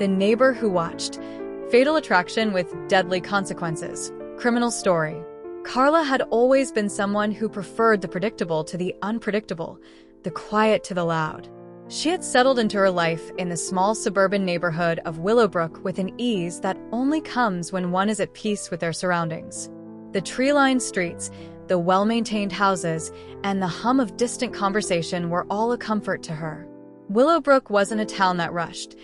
The Neighbor Who Watched. Fatal attraction with deadly consequences. Criminal story. Carla had always been someone who preferred the predictable to the unpredictable, the quiet to the loud. She had settled into her life in the small suburban neighborhood of Willowbrook with an ease that only comes when one is at peace with their surroundings. The tree-lined streets, the well-maintained houses, and the hum of distant conversation were all a comfort to her. Willowbrook wasn't a town that rushed.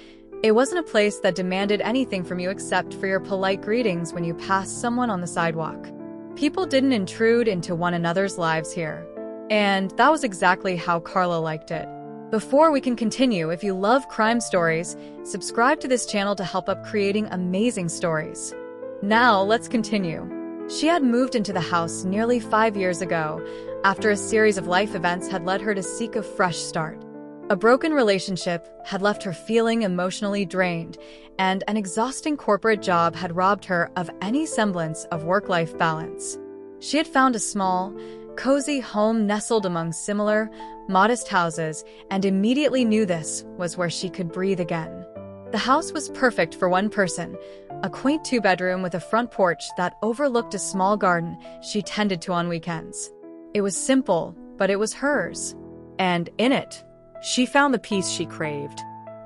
It wasn't a place that demanded anything from you except for your polite greetings when you passed someone on the sidewalk. People didn't intrude into one another's lives here. And that was exactly how Carla liked it. Before we can continue, if you love crime stories, subscribe to this channel to help up creating amazing stories. Now, let's continue. She had moved into the house nearly 5 years ago, after a series of life events had led her to seek a fresh start. A broken relationship had left her feeling emotionally drained, and an exhausting corporate job had robbed her of any semblance of work-life balance. She had found a small, cozy home nestled among similar, modest houses, and immediately knew this was where she could breathe again. The house was perfect for one person, a quaint two-bedroom with a front porch that overlooked a small garden she tended to on weekends. It was simple, but it was hers. And in it, she found the peace she craved.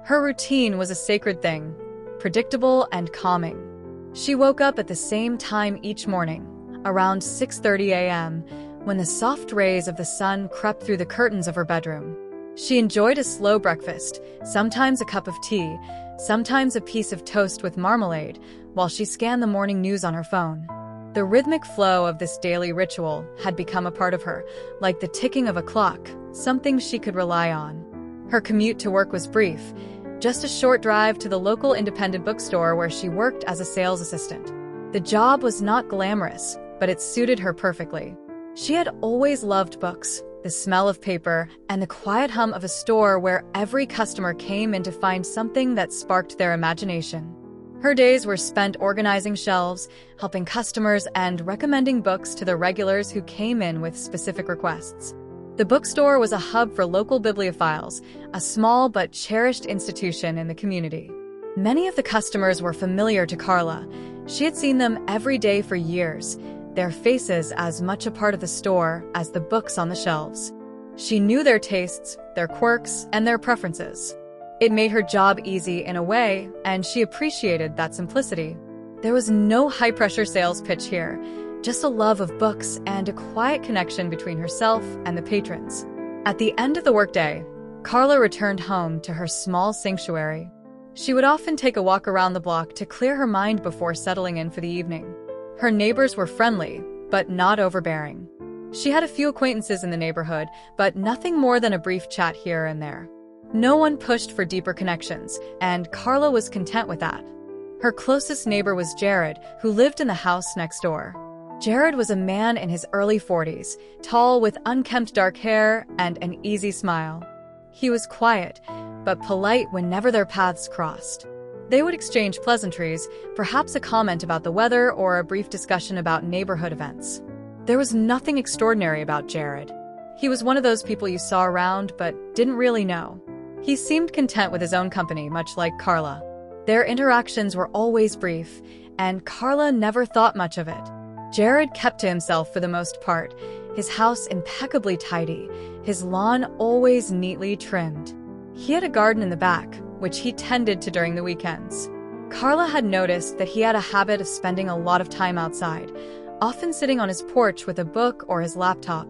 Her routine was a sacred thing, predictable and calming. She woke up at the same time each morning, around 6:30 a.m., when the soft rays of the sun crept through the curtains of her bedroom. She enjoyed a slow breakfast, sometimes a cup of tea, sometimes a piece of toast with marmalade, while she scanned the morning news on her phone. The rhythmic flow of this daily ritual had become a part of her, like the ticking of a clock, something she could rely on. Her commute to work was brief, just a short drive to the local independent bookstore where she worked as a sales assistant. The job was not glamorous, but it suited her perfectly. She had always loved books, the smell of paper, and the quiet hum of a store where every customer came in to find something that sparked their imagination. Her days were spent organizing shelves, helping customers, and recommending books to the regulars who came in with specific requests. The bookstore was a hub for local bibliophiles, a small but cherished institution in the community. Many of the customers were familiar to Carla. She had seen them every day for years, their faces as much a part of the store as the books on the shelves. She knew their tastes, their quirks, and their preferences. It made her job easy in a way, and she appreciated that simplicity. There was no high-pressure sales pitch here, just a love of books and a quiet connection between herself and the patrons. At the end of the workday, Carla returned home to her small sanctuary. She would often take a walk around the block to clear her mind before settling in for the evening. Her neighbors were friendly, but not overbearing. She had a few acquaintances in the neighborhood, but nothing more than a brief chat here and there. No one pushed for deeper connections, and Carla was content with that. Her closest neighbor was Jared, who lived in the house next door. Jared was a man in his early 40s, tall with unkempt dark hair and an easy smile. He was quiet, but polite whenever their paths crossed. They would exchange pleasantries, perhaps a comment about the weather or a brief discussion about neighborhood events. There was nothing extraordinary about Jared. He was one of those people you saw around but didn't really know. He seemed content with his own company, much like Carla. Their interactions were always brief, and Carla never thought much of it. Jared kept to himself for the most part, his house impeccably tidy, his lawn always neatly trimmed. He had a garden in the back, which he tended to during the weekends. Carla had noticed that he had a habit of spending a lot of time outside, often sitting on his porch with a book or his laptop,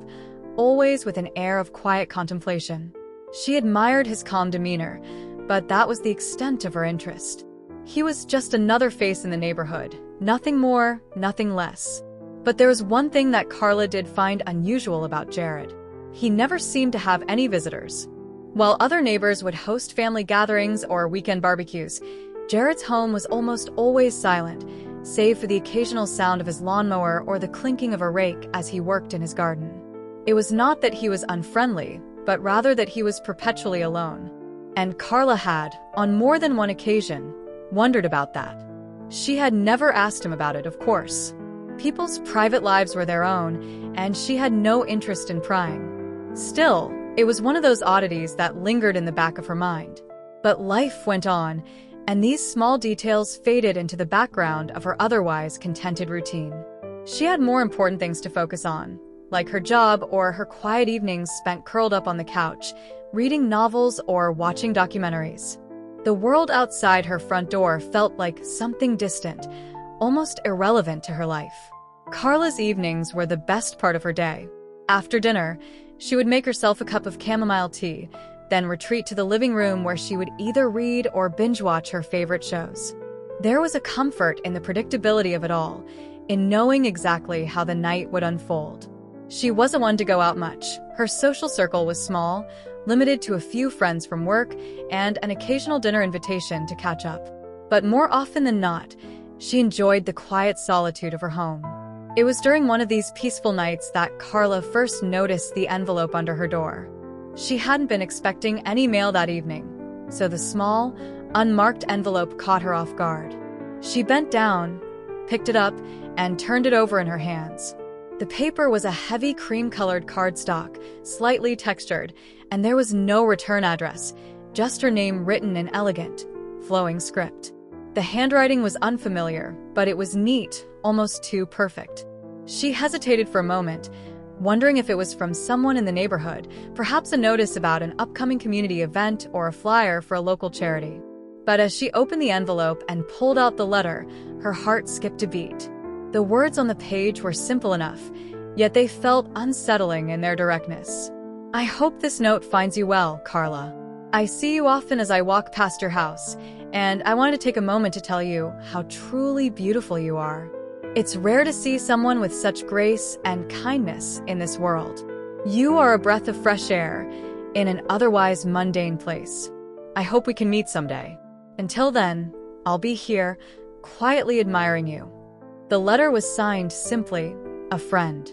always with an air of quiet contemplation. She admired his calm demeanor, but that was the extent of her interest. He was just another face in the neighborhood, nothing more, nothing less. But there was one thing that Carla did find unusual about Jared. He never seemed to have any visitors. While other neighbors would host family gatherings or weekend barbecues, Jared's home was almost always silent, save for the occasional sound of his lawnmower or the clinking of a rake as he worked in his garden. It was not that he was unfriendly, but rather that he was perpetually alone. And Carla had, on more than one occasion, wondered about that. She had never asked him about it, of course. People's private lives were their own, and she had no interest in prying. Still, it was one of those oddities that lingered in the back of her mind. But life went on, and these small details faded into the background of her otherwise contented routine. She had more important things to focus on, like her job or her quiet evenings spent curled up on the couch, reading novels or watching documentaries. The world outside her front door felt like something distant, almost irrelevant to her life. Carla's evenings were the best part of her day. After dinner, she would make herself a cup of chamomile tea, then retreat to the living room where she would either read or binge-watch her favorite shows. There was a comfort in the predictability of it all, in knowing exactly how the night would unfold. She wasn't one to go out much. Her social circle was small, limited to a few friends from work and an occasional dinner invitation to catch up. But more often than not, she enjoyed the quiet solitude of her home. It was during one of these peaceful nights that Carla first noticed the envelope under her door. She hadn't been expecting any mail that evening, so the small, unmarked envelope caught her off guard. She bent down, picked it up, and turned it over in her hands. The paper was a heavy cream-colored cardstock, slightly textured, and there was no return address, just her name written in elegant, flowing script. The handwriting was unfamiliar, but it was neat, almost too perfect. She hesitated for a moment, wondering if it was from someone in the neighborhood, perhaps a notice about an upcoming community event or a flyer for a local charity. But as she opened the envelope and pulled out the letter, her heart skipped a beat. The words on the page were simple enough, yet they felt unsettling in their directness. "I hope this note finds you well, Carla. I see you often as I walk past your house, and I wanted to take a moment to tell you how truly beautiful you are. It's rare to see someone with such grace and kindness in this world. You are a breath of fresh air in an otherwise mundane place. I hope we can meet someday. Until then, I'll be here, quietly admiring you." The letter was signed simply, "A friend."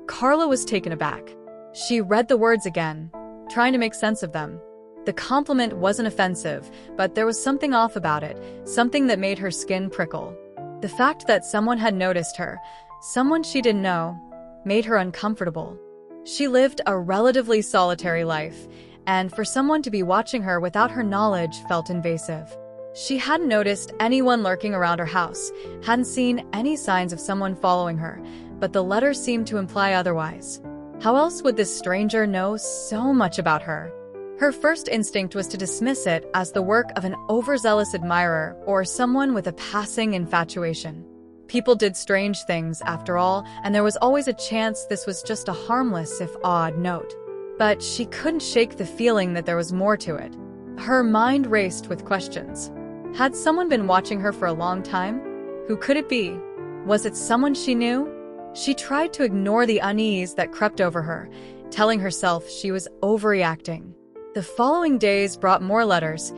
Carla was taken aback. She read the words again, trying to make sense of them. The compliment wasn't offensive, but there was something off about it, something that made her skin prickle. The fact that someone had noticed her, someone she didn't know, made her uncomfortable. She lived a relatively solitary life, and for someone to be watching her without her knowledge felt invasive. She hadn't noticed anyone lurking around her house, hadn't seen any signs of someone following her, but the letter seemed to imply otherwise. How else would this stranger know so much about her? Her first instinct was to dismiss it as the work of an overzealous admirer or someone with a passing infatuation. People did strange things, after all, and there was always a chance this was just a harmless, if odd, note. But she couldn't shake the feeling that there was more to it. Her mind raced with questions. Had someone been watching her for a long time? Who could it be? Was it someone she knew? She tried to ignore the unease that crept over her, telling herself she was overreacting. The following days brought more letters,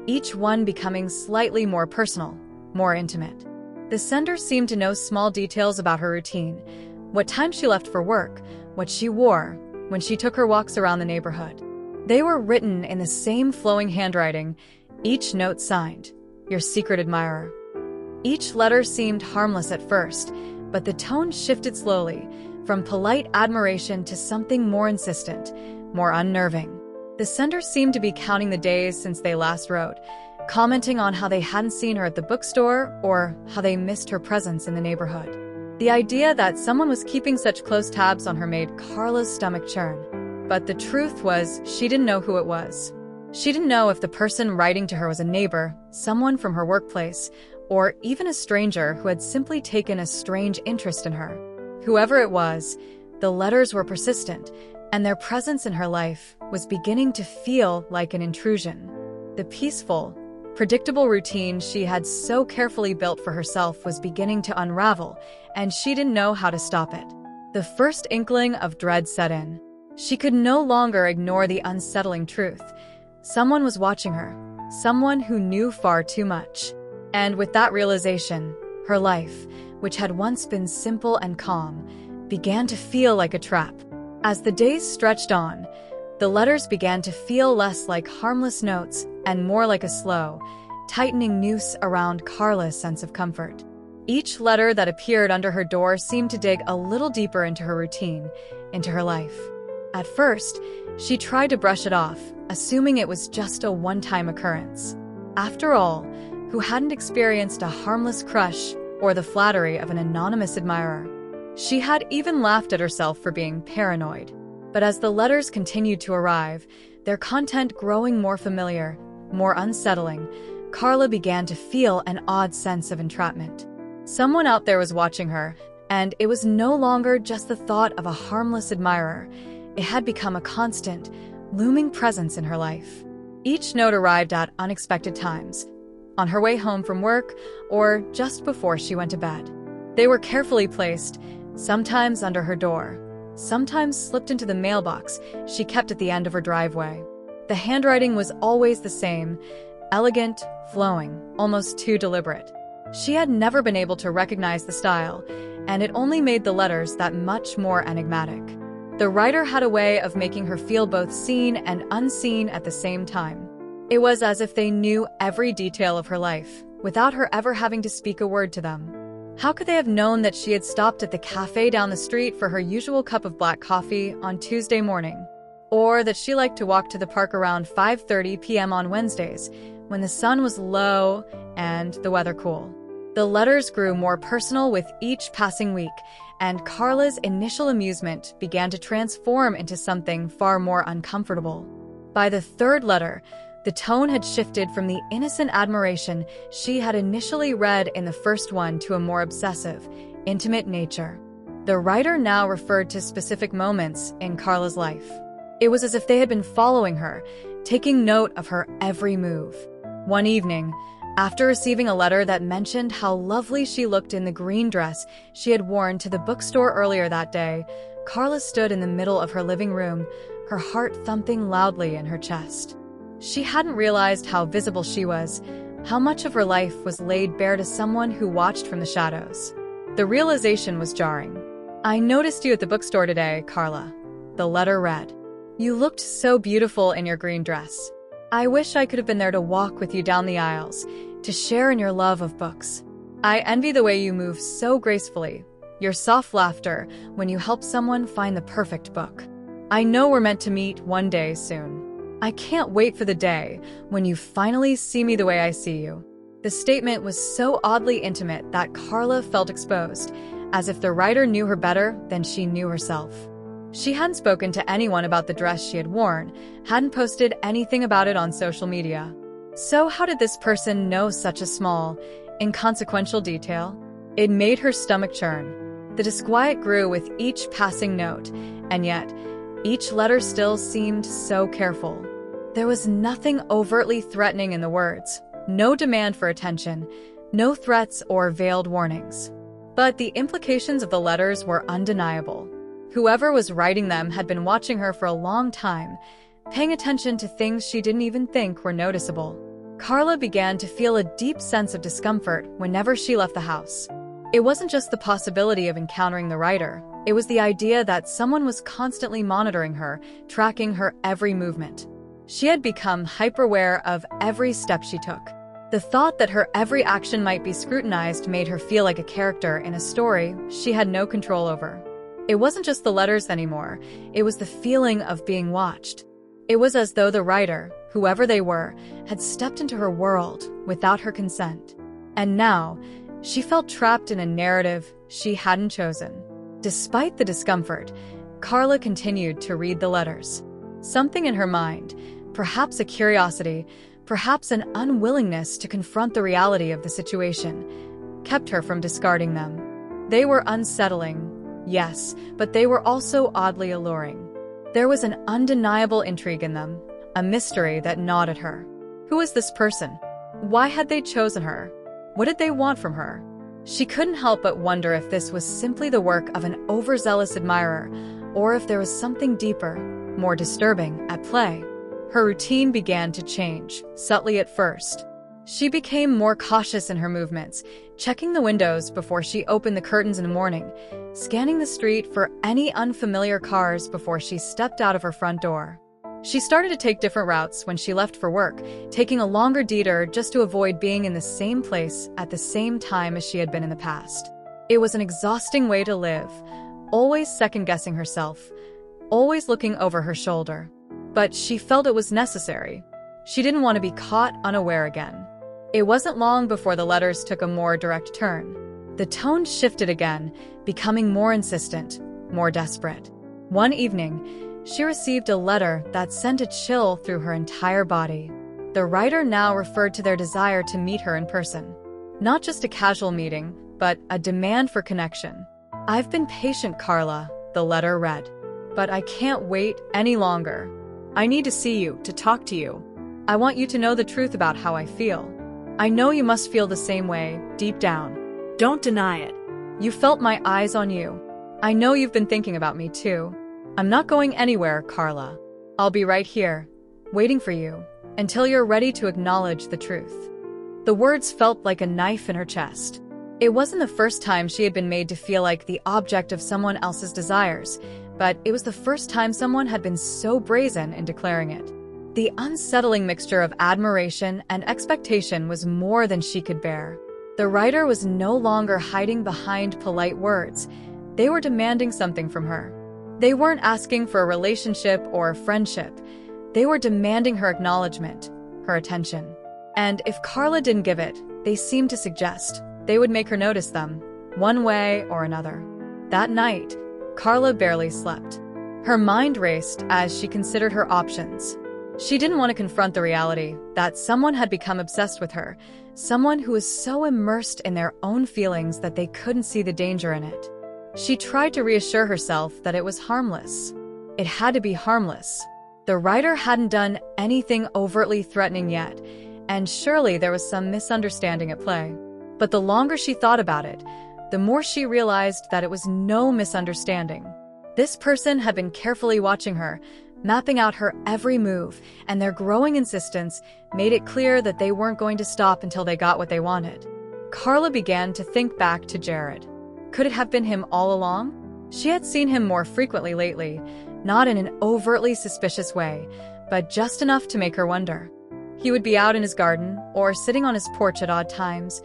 each one becoming slightly more personal, more intimate. The sender seemed to know small details about her routine, what time she left for work, what she wore, when she took her walks around the neighborhood. They were written in the same flowing handwriting, each note signed, "Your secret admirer." Each letter seemed harmless at first, but the tone shifted slowly, from polite admiration to something more insistent, more unnerving. The sender seemed to be counting the days since they last wrote, commenting on how they hadn't seen her at the bookstore or how they missed her presence in the neighborhood. The idea that someone was keeping such close tabs on her made Carla's stomach churn. But the truth was, she didn't know who it was. She didn't know if the person writing to her was a neighbor, someone from her workplace, or even a stranger who had simply taken a strange interest in her. Whoever it was, the letters were persistent, and their presence in her life was beginning to feel like an intrusion. The peaceful, predictable routine she had so carefully built for herself was beginning to unravel, and she didn't know how to stop it. The first inkling of dread set in. She could no longer ignore the unsettling truth. Someone was watching her, someone who knew far too much. And with that realization, her life, which had once been simple and calm, began to feel like a trap. As the days stretched on, the letters began to feel less like harmless notes and more like a slow, tightening noose around Carla's sense of comfort. Each letter that appeared under her door seemed to dig a little deeper into her routine, into her life. At first, she tried to brush it off, assuming it was just a one-time occurrence. After all, who hadn't experienced a harmless crush or the flattery of an anonymous admirer. She had even laughed at herself for being paranoid. But as the letters continued to arrive, their content growing more familiar, more unsettling, Carla began to feel an odd sense of entrapment. Someone out there was watching her, and it was no longer just the thought of a harmless admirer. It had become a constant, looming presence in her life. Each note arrived at unexpected times, on her way home from work or just before she went to bed. They were carefully placed, sometimes under her door, sometimes slipped into the mailbox she kept at the end of her driveway. The handwriting was always the same, elegant, flowing, almost too deliberate. She had never been able to recognize the style, and it only made the letters that much more enigmatic. The writer had a way of making her feel both seen and unseen at the same time. It was as if they knew every detail of her life, without her ever having to speak a word to them. How could they have known that she had stopped at the cafe down the street for her usual cup of black coffee on Tuesday morning? Or that she liked to walk to the park around 5:30 p.m. on Wednesdays, when the sun was low and the weather cool? The letters grew more personal with each passing week, and Carla's initial amusement began to transform into something far more uncomfortable. By the third letter, the tone had shifted from the innocent admiration she had initially read in the first one to a more obsessive, intimate nature. The writer now referred to specific moments in Carla's life. It was as if they had been following her, taking note of her every move. One evening, after receiving a letter that mentioned how lovely she looked in the green dress she had worn to the bookstore earlier that day, Carla stood in the middle of her living room, her heart thumping loudly in her chest. She hadn't realized how visible she was, how much of her life was laid bare to someone who watched from the shadows. The realization was jarring. "I noticed you at the bookstore today, Carla," the letter read. "You looked so beautiful in your green dress. I wish I could have been there to walk with you down the aisles, to share in your love of books. I envy the way you move so gracefully, your soft laughter when you help someone find the perfect book. I know we're meant to meet one day soon. I can't wait for the day when you finally see me the way I see you." The statement was so oddly intimate that Carla felt exposed, as if the writer knew her better than she knew herself. She hadn't spoken to anyone about the dress she had worn, hadn't posted anything about it on social media. So how did this person know such a small, inconsequential detail? It made her stomach churn. The disquiet grew with each passing note, and yet, each letter still seemed so careful. There was nothing overtly threatening in the words, no demand for attention, no threats or veiled warnings. But the implications of the letters were undeniable. Whoever was writing them had been watching her for a long time, paying attention to things she didn't even think were noticeable. Carla began to feel a deep sense of discomfort whenever she left the house. It wasn't just the possibility of encountering the writer, it was the idea that someone was constantly monitoring her, tracking her every movement. She had become hyper-aware of every step she took. The thought that her every action might be scrutinized made her feel like a character in a story she had no control over. It wasn't just the letters anymore, it was the feeling of being watched. It was as though the writer, whoever they were, had stepped into her world without her consent. And now, she felt trapped in a narrative she hadn't chosen. Despite the discomfort, Carla continued to read the letters. Something in her mind, perhaps a curiosity, perhaps an unwillingness to confront the reality of the situation, kept her from discarding them. They were unsettling, yes, but they were also oddly alluring. There was an undeniable intrigue in them, a mystery that gnawed at her. Who was this person? Why had they chosen her? What did they want from her? She couldn't help but wonder if this was simply the work of an overzealous admirer, or if there was something deeper, more disturbing, at play. Her routine began to change, subtly at first. She became more cautious in her movements, checking the windows before she opened the curtains in the morning, scanning the street for any unfamiliar cars before she stepped out of her front door. She started to take different routes when she left for work, taking a longer detour just to avoid being in the same place at the same time as she had been in the past. It was an exhausting way to live, always second-guessing herself, always looking over her shoulder. But she felt it was necessary. She didn't want to be caught unaware again. It wasn't long before the letters took a more direct turn. The tone shifted again, becoming more insistent, more desperate. One evening, she received a letter that sent a chill through her entire body. The writer now referred to their desire to meet her in person. Not just a casual meeting, but a demand for connection. "I've been patient, Carla," the letter read, "but I can't wait any longer. I need to see you, to talk to you. I want you to know the truth about how I feel. I know you must feel the same way, deep down. Don't deny it. You felt my eyes on you. I know you've been thinking about me too. I'm not going anywhere, Carla. I'll be right here, waiting for you, until you're ready to acknowledge the truth." The words felt like a knife in her chest. It wasn't the first time she had been made to feel like the object of someone else's desires, but it was the first time someone had been so brazen in declaring it. The unsettling mixture of admiration and expectation was more than she could bear. The writer was no longer hiding behind polite words. They were demanding something from her. They weren't asking for a relationship or a friendship. They were demanding her acknowledgement, her attention. And if Carla didn't give it, they seemed to suggest they would make her notice them, one way or another. That night, Carla barely slept. Her mind raced as she considered her options. She didn't want to confront the reality that someone had become obsessed with her, someone who was so immersed in their own feelings that they couldn't see the danger in it. She tried to reassure herself that it was harmless. It had to be harmless. The writer hadn't done anything overtly threatening yet, and surely there was some misunderstanding at play. But the longer she thought about it, the more she realized that it was no misunderstanding. This person had been carefully watching her, mapping out her every move, and their growing insistence made it clear that they weren't going to stop until they got what they wanted. Carla began to think back to Jared. Could it have been him all along? She had seen him more frequently lately, not in an overtly suspicious way, but just enough to make her wonder. He would be out in his garden or sitting on his porch at odd times,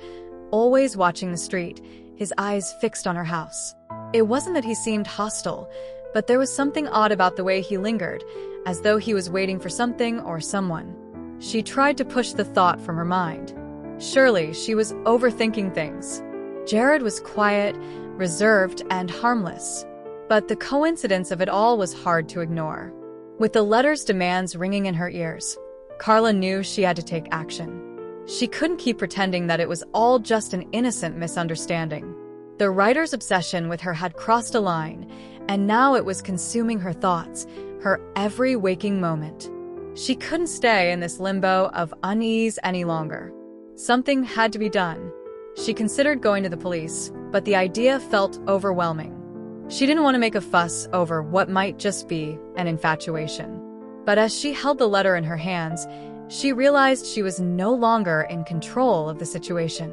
always watching the street, his eyes fixed on her house. It wasn't that he seemed hostile, but there was something odd about the way he lingered, as though he was waiting for something or someone. She tried to push the thought from her mind. Surely she was overthinking things. Jared was quiet, reserved, and harmless. But the coincidence of it all was hard to ignore. With the letter's demands ringing in her ears, Carla knew she had to take action. She couldn't keep pretending that it was all just an innocent misunderstanding. The writer's obsession with her had crossed a line, and now it was consuming her thoughts, her every waking moment. She couldn't stay in this limbo of unease any longer. Something had to be done. She considered going to the police, but the idea felt overwhelming. She didn't want to make a fuss over what might just be an infatuation. But as she held the letter in her hands, she realized she was no longer in control of the situation.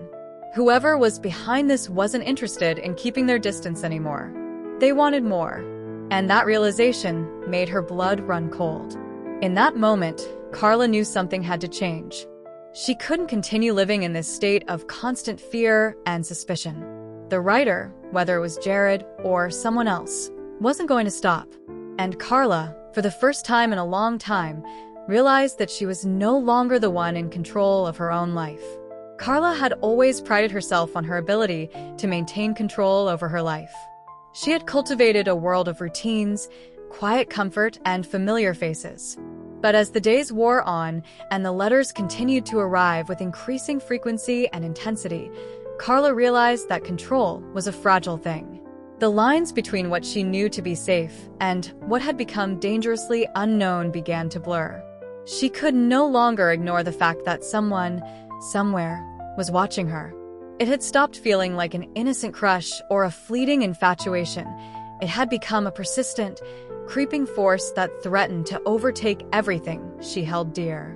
Whoever was behind this wasn't interested in keeping their distance anymore. They wanted more, and that realization made her blood run cold. In that moment, Carla knew something had to change. She couldn't continue living in this state of constant fear and suspicion. The writer, whether it was Jared or someone else, wasn't going to stop. And Carla, for the first time in a long time, realized that she was no longer the one in control of her own life. Carla had always prided herself on her ability to maintain control over her life. She had cultivated a world of routines, quiet comfort, and familiar faces. But as the days wore on and the letters continued to arrive with increasing frequency and intensity, Carla realized that control was a fragile thing. The lines between what she knew to be safe and what had become dangerously unknown began to blur. She could no longer ignore the fact that someone, somewhere, was watching her. It had stopped feeling like an innocent crush or a fleeting infatuation. It had become a persistent, creeping force that threatened to overtake everything she held dear.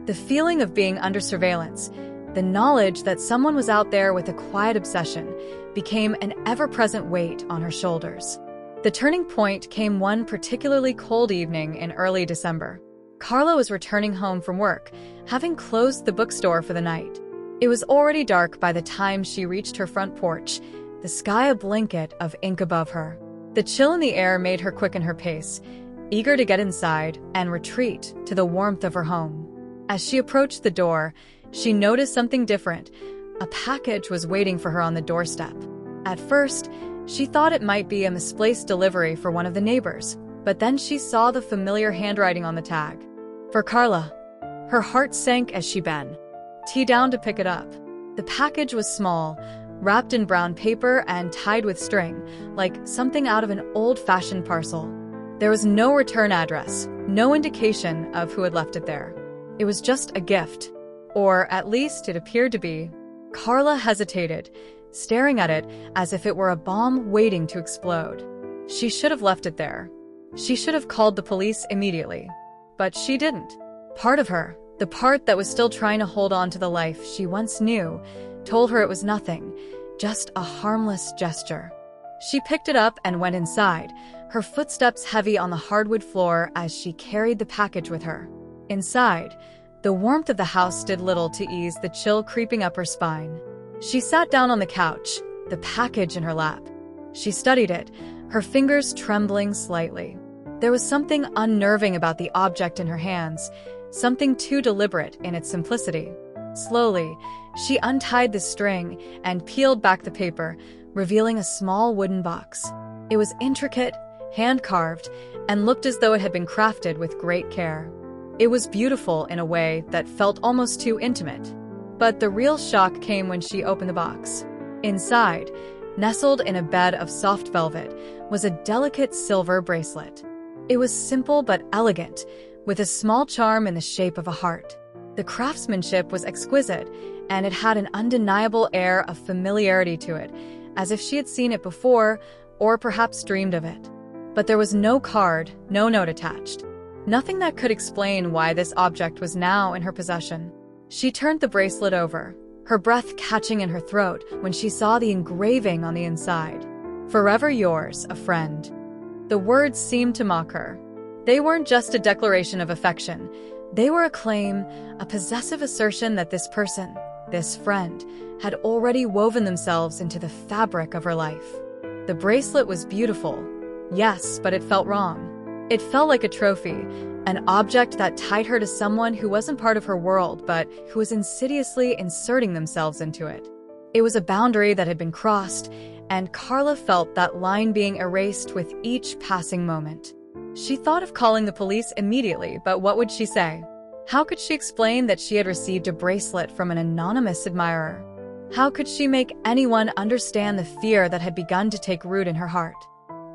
The feeling of being under surveillance, the knowledge that someone was out there with a quiet obsession, became an ever-present weight on her shoulders. The turning point came one particularly cold evening in early December. Carla was returning home from work, having closed the bookstore for the night. It was already dark by the time she reached her front porch, the sky a blanket of ink above her. The chill in the air made her quicken her pace, eager to get inside and retreat to the warmth of her home. As she approached the door, She noticed something different. A package was waiting for her on the doorstep. At first, she thought it might be a misplaced delivery for one of the neighbors, but then she saw the familiar handwriting on the tag. For Carla. Her heart sank as she bent down to pick it up. The package was small, wrapped in brown paper and tied with string, like something out of an old-fashioned parcel. There was no return address, no indication of who had left it there. It was just a gift. Or at least it appeared to be. Carla hesitated, staring at it as if it were a bomb waiting to explode. She should have left it there. She should have called the police immediately. But she didn't. Part of her, the part that was still trying to hold on to the life she once knew, told her it was nothing, just a harmless gesture. She picked it up and went inside, her footsteps heavy on the hardwood floor as she carried the package with her. Inside, the warmth of the house did little to ease the chill creeping up her spine. She sat down on the couch, the package in her lap. She studied it, her fingers trembling slightly. There was something unnerving about the object in her hands, something too deliberate in its simplicity. Slowly, she untied the string and peeled back the paper, revealing a small wooden box. It was intricate, hand-carved, and looked as though it had been crafted with great care. It was beautiful in a way that felt almost too intimate. But the real shock came when she opened the box. Inside, nestled in a bed of soft velvet, was a delicate silver bracelet. It was simple but elegant, with a small charm in the shape of a heart. The craftsmanship was exquisite, and it had an undeniable air of familiarity to it, as if she had seen it before, or perhaps dreamed of it. But there was no card, no note attached. Nothing that could explain why this object was now in her possession. She turned the bracelet over, her breath catching in her throat when she saw the engraving on the inside. "Forever yours, a friend." The words seemed to mock her. They weren't just a declaration of affection. They were a claim, a possessive assertion that this person, this friend, had already woven themselves into the fabric of her life. The bracelet was beautiful, yes, but it felt wrong. It felt like a trophy, an object that tied her to someone who wasn't part of her world, but who was insidiously inserting themselves into it. It was a boundary that had been crossed, and Carla felt that line being erased with each passing moment. She thought of calling the police immediately, but what would she say? How could she explain that she had received a bracelet from an anonymous admirer? How could she make anyone understand the fear that had begun to take root in her heart?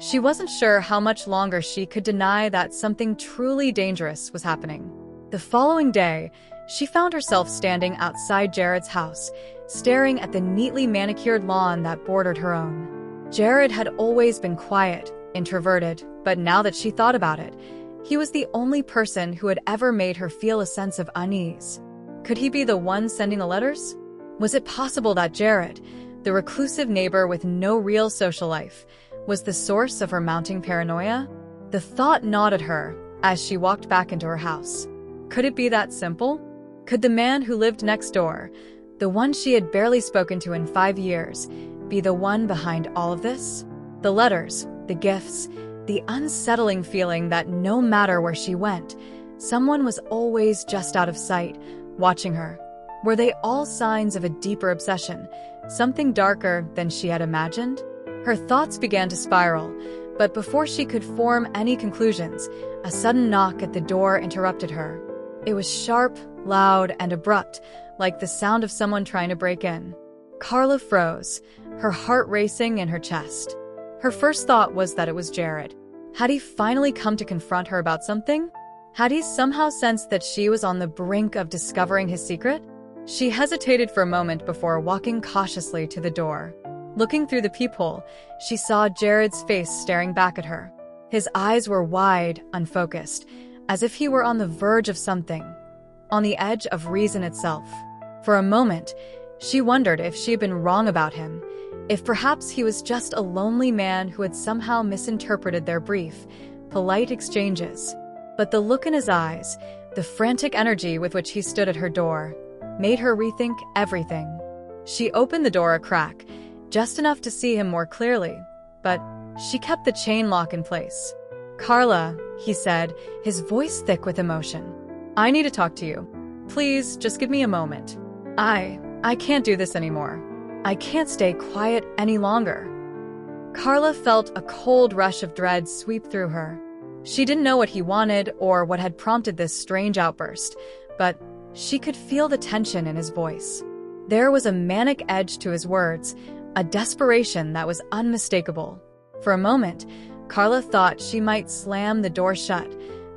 She wasn't sure how much longer she could deny that something truly dangerous was happening. The following day, she found herself standing outside Jared's house, staring at the neatly manicured lawn that bordered her own. Jared had always been quiet, introverted, but now that she thought about it, he was the only person who had ever made her feel a sense of unease. Could he be the one sending the letters? Was it possible that Jared, the reclusive neighbor with no real social life, was the source of her mounting paranoia? The thought gnawed at her as she walked back into her house. Could it be that simple? Could the man who lived next door, the one she had barely spoken to in 5 years, be the one behind all of this? The letters, the gifts, the unsettling feeling that no matter where she went, someone was always just out of sight, watching her. Were they all signs of a deeper obsession, something darker than she had imagined? Her thoughts began to spiral, but before she could form any conclusions, a sudden knock at the door interrupted her. It was sharp, loud, and abrupt, like the sound of someone trying to break in. Carla froze, her heart racing in her chest. Her first thought was that it was Jared. Had he finally come to confront her about something? Had he somehow sensed that she was on the brink of discovering his secret? She hesitated for a moment before walking cautiously to the door. Looking through the peephole, she saw Jared's face staring back at her. His eyes were wide, unfocused, as if he were on the verge of something, on the edge of reason itself. For a moment, she wondered if she had been wrong about him, if perhaps he was just a lonely man who had somehow misinterpreted their brief, polite exchanges. But the look in his eyes, the frantic energy with which he stood at her door, made her rethink everything. She opened the door a crack, just enough to see him more clearly, but she kept the chain lock in place. "Carla," he said, his voice thick with emotion. "I need to talk to you. Please, just give me a moment." I can't do this anymore. I can't stay quiet any longer." Carla felt a cold rush of dread sweep through her. She didn't know what he wanted or what had prompted this strange outburst, but she could feel the tension in his voice. There was a manic edge to his words, a desperation that was unmistakable. For a moment, Carla thought she might slam the door shut,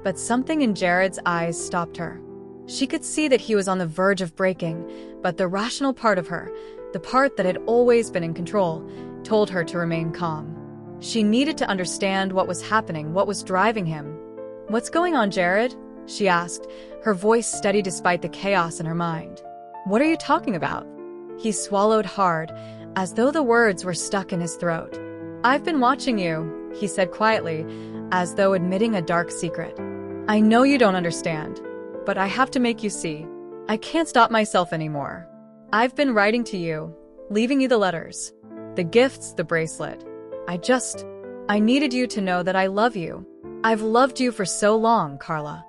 but something in Jared's eyes stopped her. She could see that he was on the verge of breaking, but the rational part of her, the part that had always been in control, told her to remain calm. She needed to understand what was happening, what was driving him. "What's going on, Jared?" she asked, her voice steady despite the chaos in her mind. "What are you talking about?" He swallowed hard, as though the words were stuck in his throat. "I've been watching you," he said quietly, as though admitting a dark secret. "I know you don't understand, but I have to make you see. I can't stop myself anymore. I've been writing to you, leaving you the letters, the gifts, the bracelet. I needed you to know that I love you. I've loved you for so long, Carla."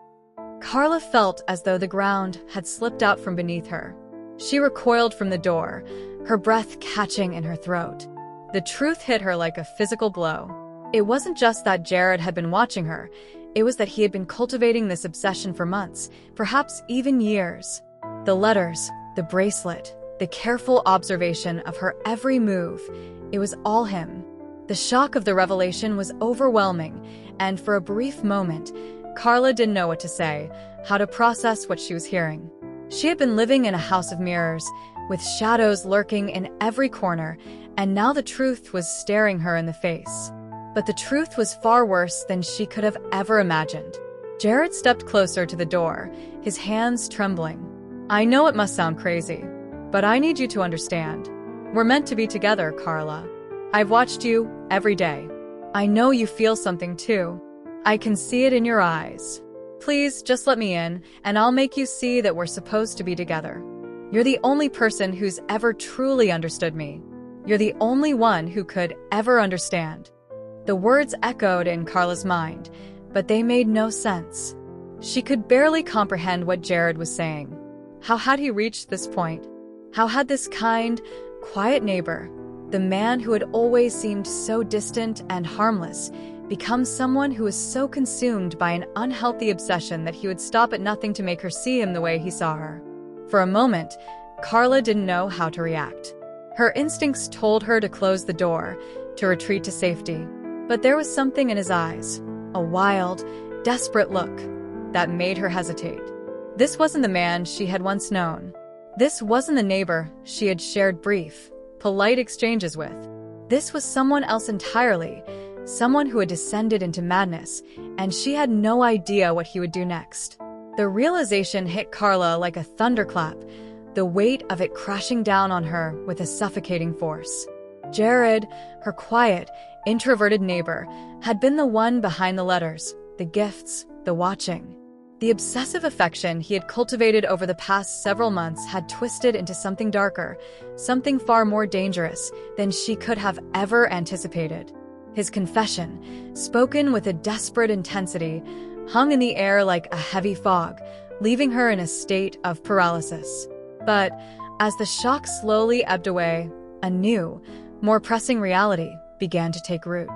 Carla felt as though the ground had slipped out from beneath her. She recoiled from the door, her breath catching in her throat. The truth hit her like a physical blow. It wasn't just that Jared had been watching her, it was that he had been cultivating this obsession for months, perhaps even years. The letters, the bracelet, the careful observation of her every move, it was all him. The shock of the revelation was overwhelming, and for a brief moment, Carla didn't know what to say, how to process what she was hearing. She had been living in a house of mirrors, with shadows lurking in every corner, and now the truth was staring her in the face. But the truth was far worse than she could have ever imagined. Jared stepped closer to the door, his hands trembling. "I know it must sound crazy, but I need you to understand. We're meant to be together, Carla. I've watched you every day. I know you feel something too. I can see it in your eyes. Please, just let me in, and I'll make you see that we're supposed to be together. You're the only person who's ever truly understood me. You're the only one who could ever understand." The words echoed in Carla's mind, but they made no sense. She could barely comprehend what Jared was saying. How had he reached this point? How had this kind, quiet neighbor, the man who had always seemed so distant and harmless, become someone who was so consumed by an unhealthy obsession that he would stop at nothing to make her see him the way he saw her? For a moment, Carla didn't know how to react. Her instincts told her to close the door, to retreat to safety. But there was something in his eyes, a wild, desperate look, that made her hesitate. This wasn't the man she had once known. This wasn't the neighbor she had shared brief, polite exchanges with. This was someone else entirely, someone who had descended into madness, and she had no idea what he would do next. The realization hit Carla like a thunderclap, the weight of it crashing down on her with a suffocating force. Jared, her quiet, introverted neighbor, had been the one behind the letters, the gifts, the watching. The obsessive affection he had cultivated over the past several months had twisted into something darker, something far more dangerous than she could have ever anticipated. His confession, spoken with a desperate intensity, hung in the air like a heavy fog, leaving her in a state of paralysis. But as the shock slowly ebbed away, a new, more pressing reality began to take root.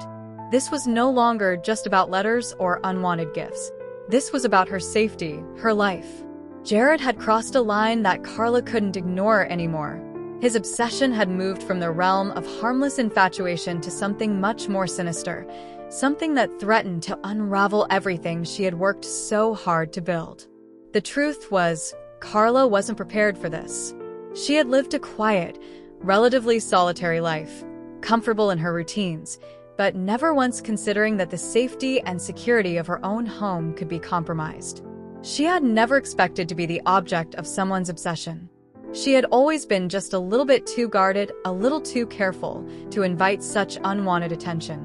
This was no longer just about letters or unwanted gifts. This was about her safety, her life. Jared had crossed a line that Carla couldn't ignore anymore. His obsession had moved from the realm of harmless infatuation to something much more sinister, something that threatened to unravel everything she had worked so hard to build. The truth was, Carla wasn't prepared for this. She had lived a quiet, relatively solitary life, comfortable in her routines, but never once considering that the safety and security of her own home could be compromised. She had never expected to be the object of someone's obsession. She had always been just a little bit too guarded, a little too careful to invite such unwanted attention.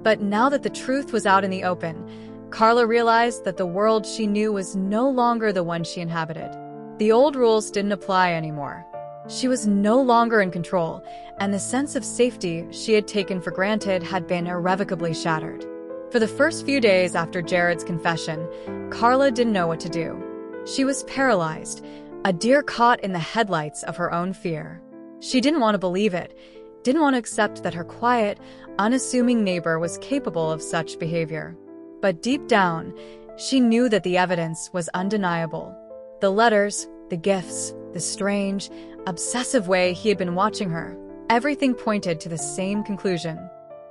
But now that the truth was out in the open, Carla realized that the world she knew was no longer the one she inhabited. The old rules didn't apply anymore. She was no longer in control, and the sense of safety she had taken for granted had been irrevocably shattered. For the first few days after Jared's confession, Carla didn't know what to do. She was paralyzed, a deer caught in the headlights of her own fear. She didn't want to believe it, didn't want to accept that her quiet, unassuming neighbor was capable of such behavior. But deep down, she knew that the evidence was undeniable. The letters, the gifts, the strange, obsessive way he had been watching her, everything pointed to the same conclusion.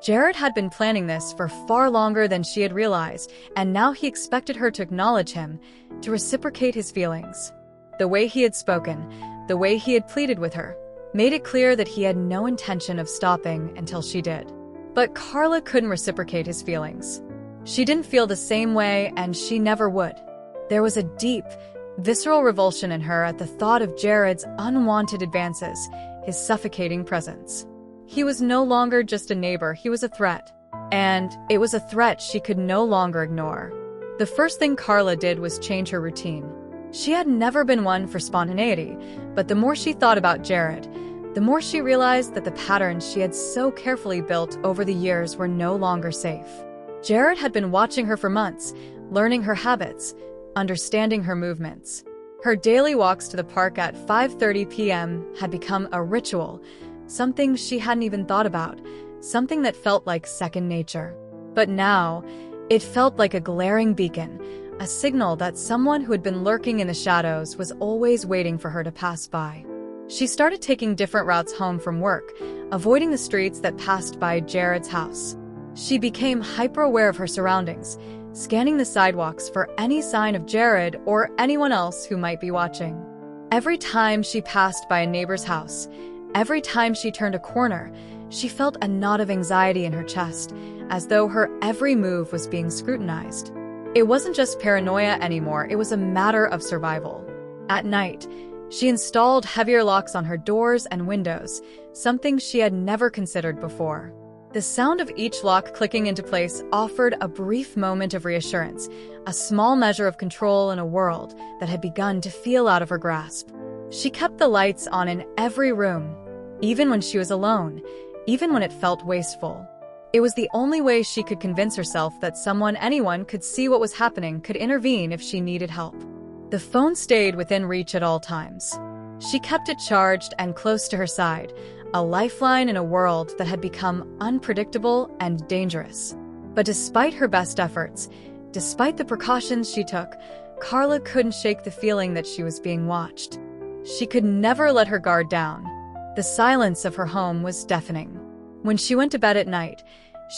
Jared had been planning this for far longer than she had realized, and now he expected her to acknowledge him, to reciprocate his feelings. The way he had spoken, the way he had pleaded with her, made it clear that he had no intention of stopping until she did. But Carla couldn't reciprocate his feelings. She didn't feel the same way, and she never would. There was a deep, visceral revulsion in her at the thought of Jared's unwanted advances, his suffocating presence. He was no longer just a neighbor, he was a threat. And it was a threat she could no longer ignore. The first thing Carla did was change her routine. She had never been one for spontaneity, but the more she thought about Jared, the more she realized that the patterns she had so carefully built over the years were no longer safe. Jared had been watching her for months, learning her habits, understanding her movements. Her daily walks to the park at 5:30 p.m. had become a ritual, something she hadn't even thought about, something that felt like second nature. But now, it felt like a glaring beacon, a signal that someone who had been lurking in the shadows was always waiting for her to pass by. She started taking different routes home from work, avoiding the streets that passed by Jared's house. She became hyper-aware of her surroundings, scanning the sidewalks for any sign of Jared or anyone else who might be watching. Every time she passed by a neighbor's house, every time she turned a corner, she felt a knot of anxiety in her chest, as though her every move was being scrutinized. It wasn't just paranoia anymore, it was a matter of survival. At night, she installed heavier locks on her doors and windows, something she had never considered before. The sound of each lock clicking into place offered a brief moment of reassurance, a small measure of control in a world that had begun to feel out of her grasp. She kept the lights on in every room, even when she was alone, even when it felt wasteful. It was the only way she could convince herself that anyone could see what was happening, could intervene if she needed help. The phone stayed within reach at all times. She kept it charged and close to her side, a lifeline in a world that had become unpredictable and dangerous. But despite her best efforts, despite the precautions she took, Carla couldn't shake the feeling that she was being watched. She could never let her guard down. The silence of her home was deafening. When she went to bed at night,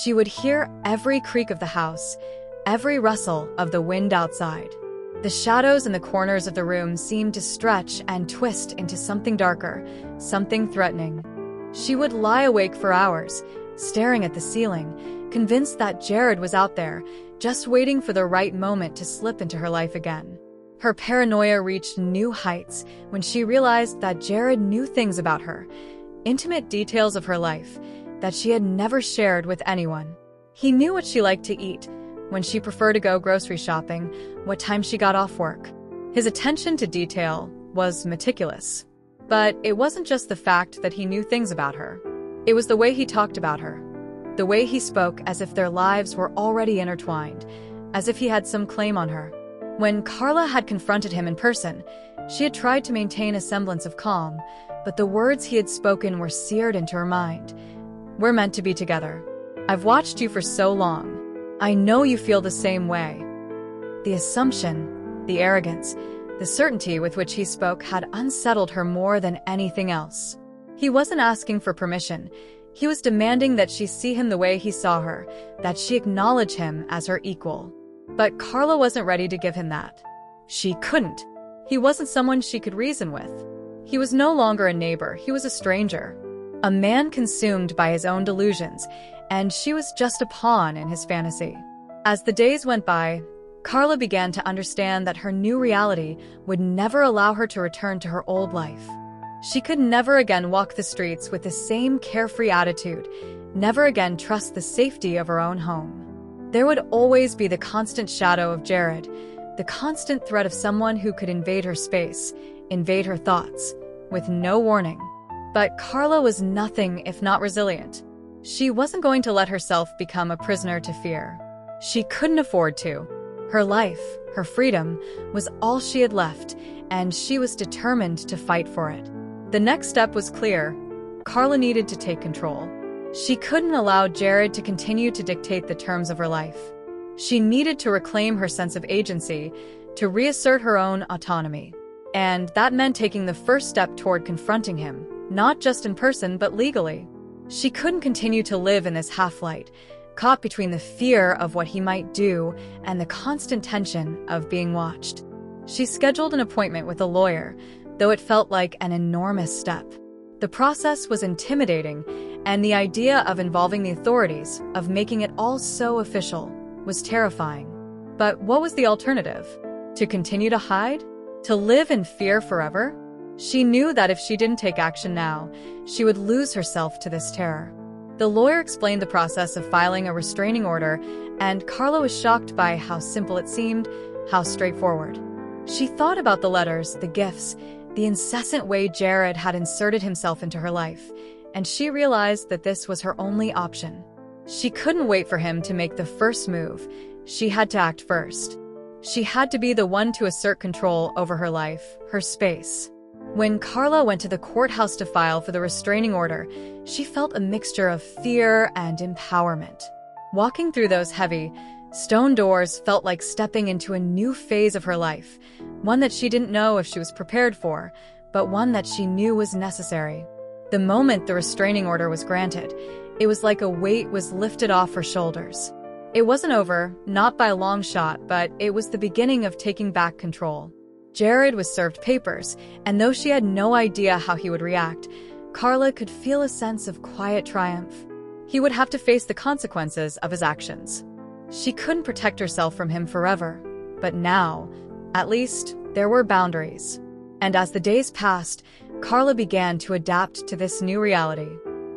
she would hear every creak of the house, every rustle of the wind outside. The shadows in the corners of the room seemed to stretch and twist into something darker, something threatening. She would lie awake for hours, staring at the ceiling, convinced that Jared was out there, just waiting for the right moment to slip into her life again. Her paranoia reached new heights when she realized that Jared knew things about her, intimate details of her life, that she had never shared with anyone. He knew what she liked to eat, when she preferred to go grocery shopping, what time she got off work. His attention to detail was meticulous. But it wasn't just the fact that he knew things about her. It was the way he talked about her. The way he spoke as if their lives were already intertwined, as if he had some claim on her. When Carla had confronted him in person, she had tried to maintain a semblance of calm, but the words he had spoken were seared into her mind. "We're meant to be together. I've watched you for so long. I know you feel the same way." The assumption, the arrogance, the certainty with which he spoke had unsettled her more than anything else. He wasn't asking for permission. He was demanding that she see him the way he saw her, that she acknowledge him as her equal. But Carla wasn't ready to give him that. She couldn't. He wasn't someone she could reason with. He was no longer a neighbor, he was a stranger. A man consumed by his own delusions, and she was just a pawn in his fantasy. As the days went by, Carla began to understand that her new reality would never allow her to return to her old life. She could never again walk the streets with the same carefree attitude, never again trust the safety of her own home. There would always be the constant shadow of Jared, the constant threat of someone who could invade her space, invade her thoughts, with no warning. But Carla was nothing if not resilient. She wasn't going to let herself become a prisoner to fear. She couldn't afford to. Her life, her freedom, was all she had left, and she was determined to fight for it. The next step was clear. Carla needed to take control. She couldn't allow Jared to continue to dictate the terms of her life. She needed to reclaim her sense of agency, to reassert her own autonomy. And that meant taking the first step toward confronting him, not just in person but legally. She couldn't continue to live in this half-light, caught between the fear of what he might do and the constant tension of being watched. She scheduled an appointment with a lawyer, though it felt like an enormous step. The process was intimidating, and the idea of involving the authorities, of making it all so official, was terrifying. But what was the alternative? To continue to hide? To live in fear forever? She knew that if she didn't take action now, she would lose herself to this terror. The lawyer explained the process of filing a restraining order, and Carla was shocked by how simple it seemed, how straightforward. She thought about the letters, the gifts, the incessant way Jared had inserted himself into her life, and she realized that this was her only option. She couldn't wait for him to make the first move. She had to act first. She had to be the one to assert control over her life, her space. When Carla went to the courthouse to file for the restraining order, she felt a mixture of fear and empowerment. Walking through those heavy, stone doors felt like stepping into a new phase of her life, one that she didn't know if she was prepared for, but one that she knew was necessary. The moment the restraining order was granted, it was like a weight was lifted off her shoulders. It wasn't over, not by a long shot, but it was the beginning of taking back control. Jared was served papers, and though she had no idea how he would react, Carla could feel a sense of quiet triumph. He would have to face the consequences of his actions. She couldn't protect herself from him forever, but now, at least, there were boundaries. And as the days passed, Carla began to adapt to this new reality.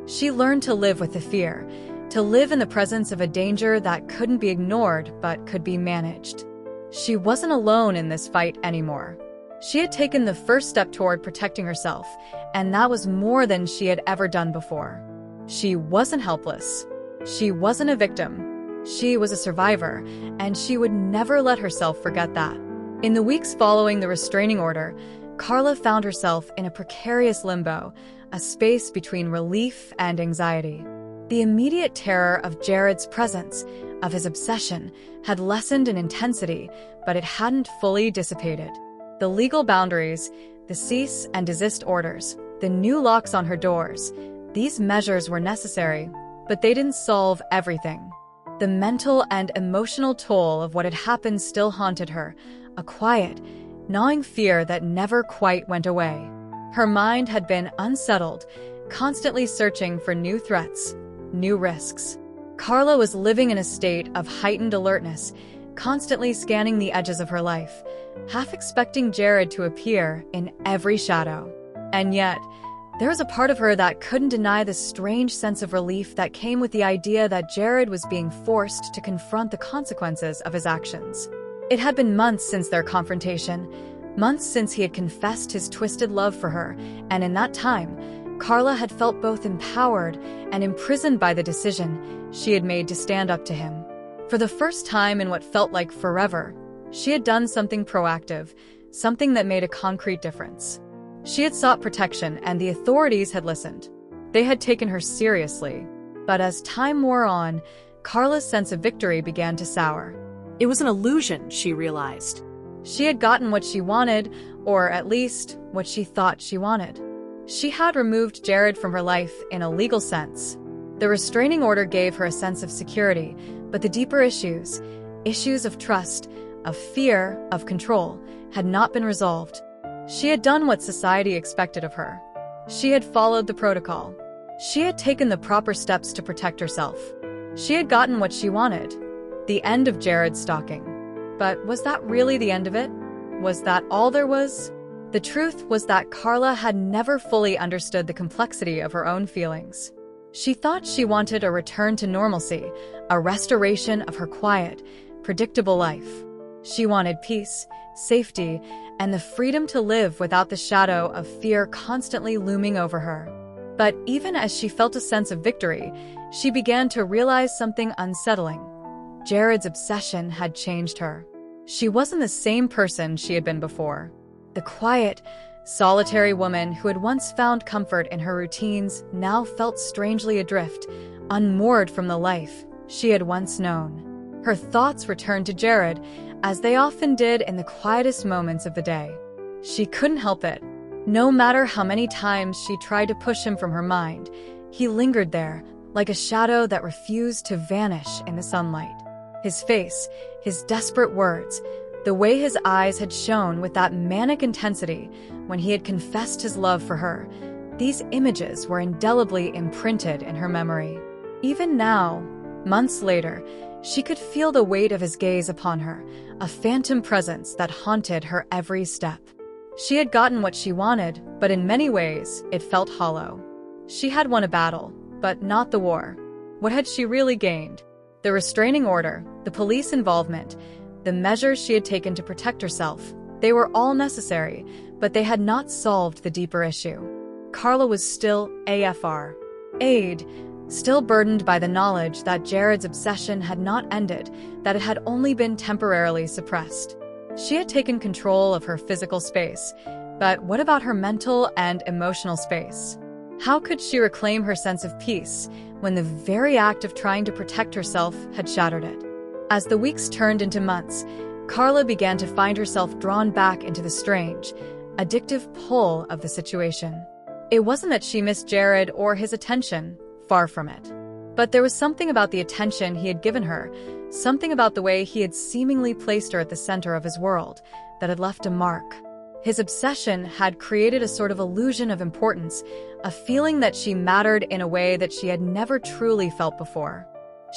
She learned to live with the fear, to live in the presence of a danger that couldn't be ignored but could be managed. She wasn't alone in this fight anymore. She had taken the first step toward protecting herself, and that was more than she had ever done before. She wasn't helpless. She wasn't a victim. She was a survivor, and she would never let herself forget that. In the weeks following the restraining order, Carla found herself in a precarious limbo, a space between relief and anxiety. The immediate terror of Jared's presence, of his obsession, had lessened in intensity, but it hadn't fully dissipated. The legal boundaries, the cease and desist orders, the new locks on her doors, these measures were necessary, but they didn't solve everything. The mental and emotional toll of what had happened still haunted her, a quiet, gnawing fear that never quite went away. Her mind had been unsettled, constantly searching for new threats, new risks. Carla was living in a state of heightened alertness, constantly scanning the edges of her life, half expecting Jared to appear in every shadow. And yet, there was a part of her that couldn't deny the strange sense of relief that came with the idea that Jared was being forced to confront the consequences of his actions. It had been months since their confrontation, months since he had confessed his twisted love for her, and in that time, Carla had felt both empowered and imprisoned by the decision she had made to stand up to him. For the first time in what felt like forever, she had done something proactive, something that made a concrete difference. She had sought protection, and the authorities had listened. They had taken her seriously. But as time wore on, Carla's sense of victory began to sour. It was an illusion, she realized. She had gotten what she wanted, or at least what she thought she wanted. She had removed Jared from her life in a legal sense. The restraining order gave her a sense of security, but the deeper issues of trust, of fear, of control, had not been resolved. She had done what society expected of her. She had followed the protocol. She had taken the proper steps to protect herself. She had gotten what she wanted, the end of Jared's stalking. But was that really the end of it? Was that all there was? The truth was that Carla had never fully understood the complexity of her own feelings. She thought she wanted a return to normalcy, a restoration of her quiet, predictable life. She wanted peace, safety, and the freedom to live without the shadow of fear constantly looming over her. But even as she felt a sense of victory, she began to realize something unsettling. Jared's obsession had changed her. She wasn't the same person she had been before. The quiet, solitary woman who had once found comfort in her routines now felt strangely adrift, unmoored from the life she had once known. Her thoughts returned to Jared, as they often did in the quietest moments of the day. She couldn't help it. No matter how many times she tried to push him from her mind, he lingered there, like a shadow that refused to vanish in the sunlight. His face, his desperate words, the way his eyes had shone with that manic intensity when he had confessed his love for her, these images were indelibly imprinted in her memory. Even now, months later, she could feel the weight of his gaze upon her, a phantom presence that haunted her every step. She had gotten what she wanted, but in many ways, it felt hollow. She had won a battle, but not the war. What had she really gained? The restraining order, the police involvement, the measures she had taken to protect herself, they were all necessary, but they had not solved the deeper issue. Carla was still AFR. Aid, still burdened by the knowledge that Jared's obsession had not ended, that it had only been temporarily suppressed. She had taken control of her physical space, but what about her mental and emotional space? How could she reclaim her sense of peace when the very act of trying to protect herself had shattered it? As the weeks turned into months, Carla began to find herself drawn back into the strange, addictive pull of the situation. It wasn't that she missed Jared or his attention, far from it. But there was something about the attention he had given her, something about the way he had seemingly placed her at the center of his world, that had left a mark. His obsession had created a sort of illusion of importance, a feeling that she mattered in a way that she had never truly felt before.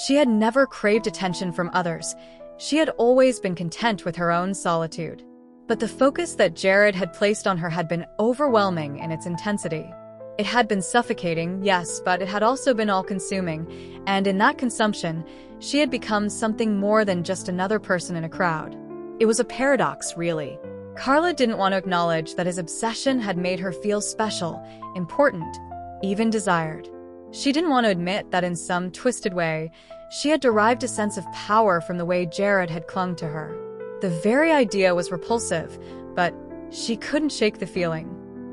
She had never craved attention from others. She had always been content with her own solitude. But the focus that Jared had placed on her had been overwhelming in its intensity. It had been suffocating, yes, but it had also been all-consuming, and in that consumption, she had become something more than just another person in a crowd. It was a paradox, really. Carla didn't want to acknowledge that his obsession had made her feel special, important, even desired. She didn't want to admit that in some twisted way, she had derived a sense of power from the way Jared had clung to her. The very idea was repulsive, but she couldn't shake the feeling.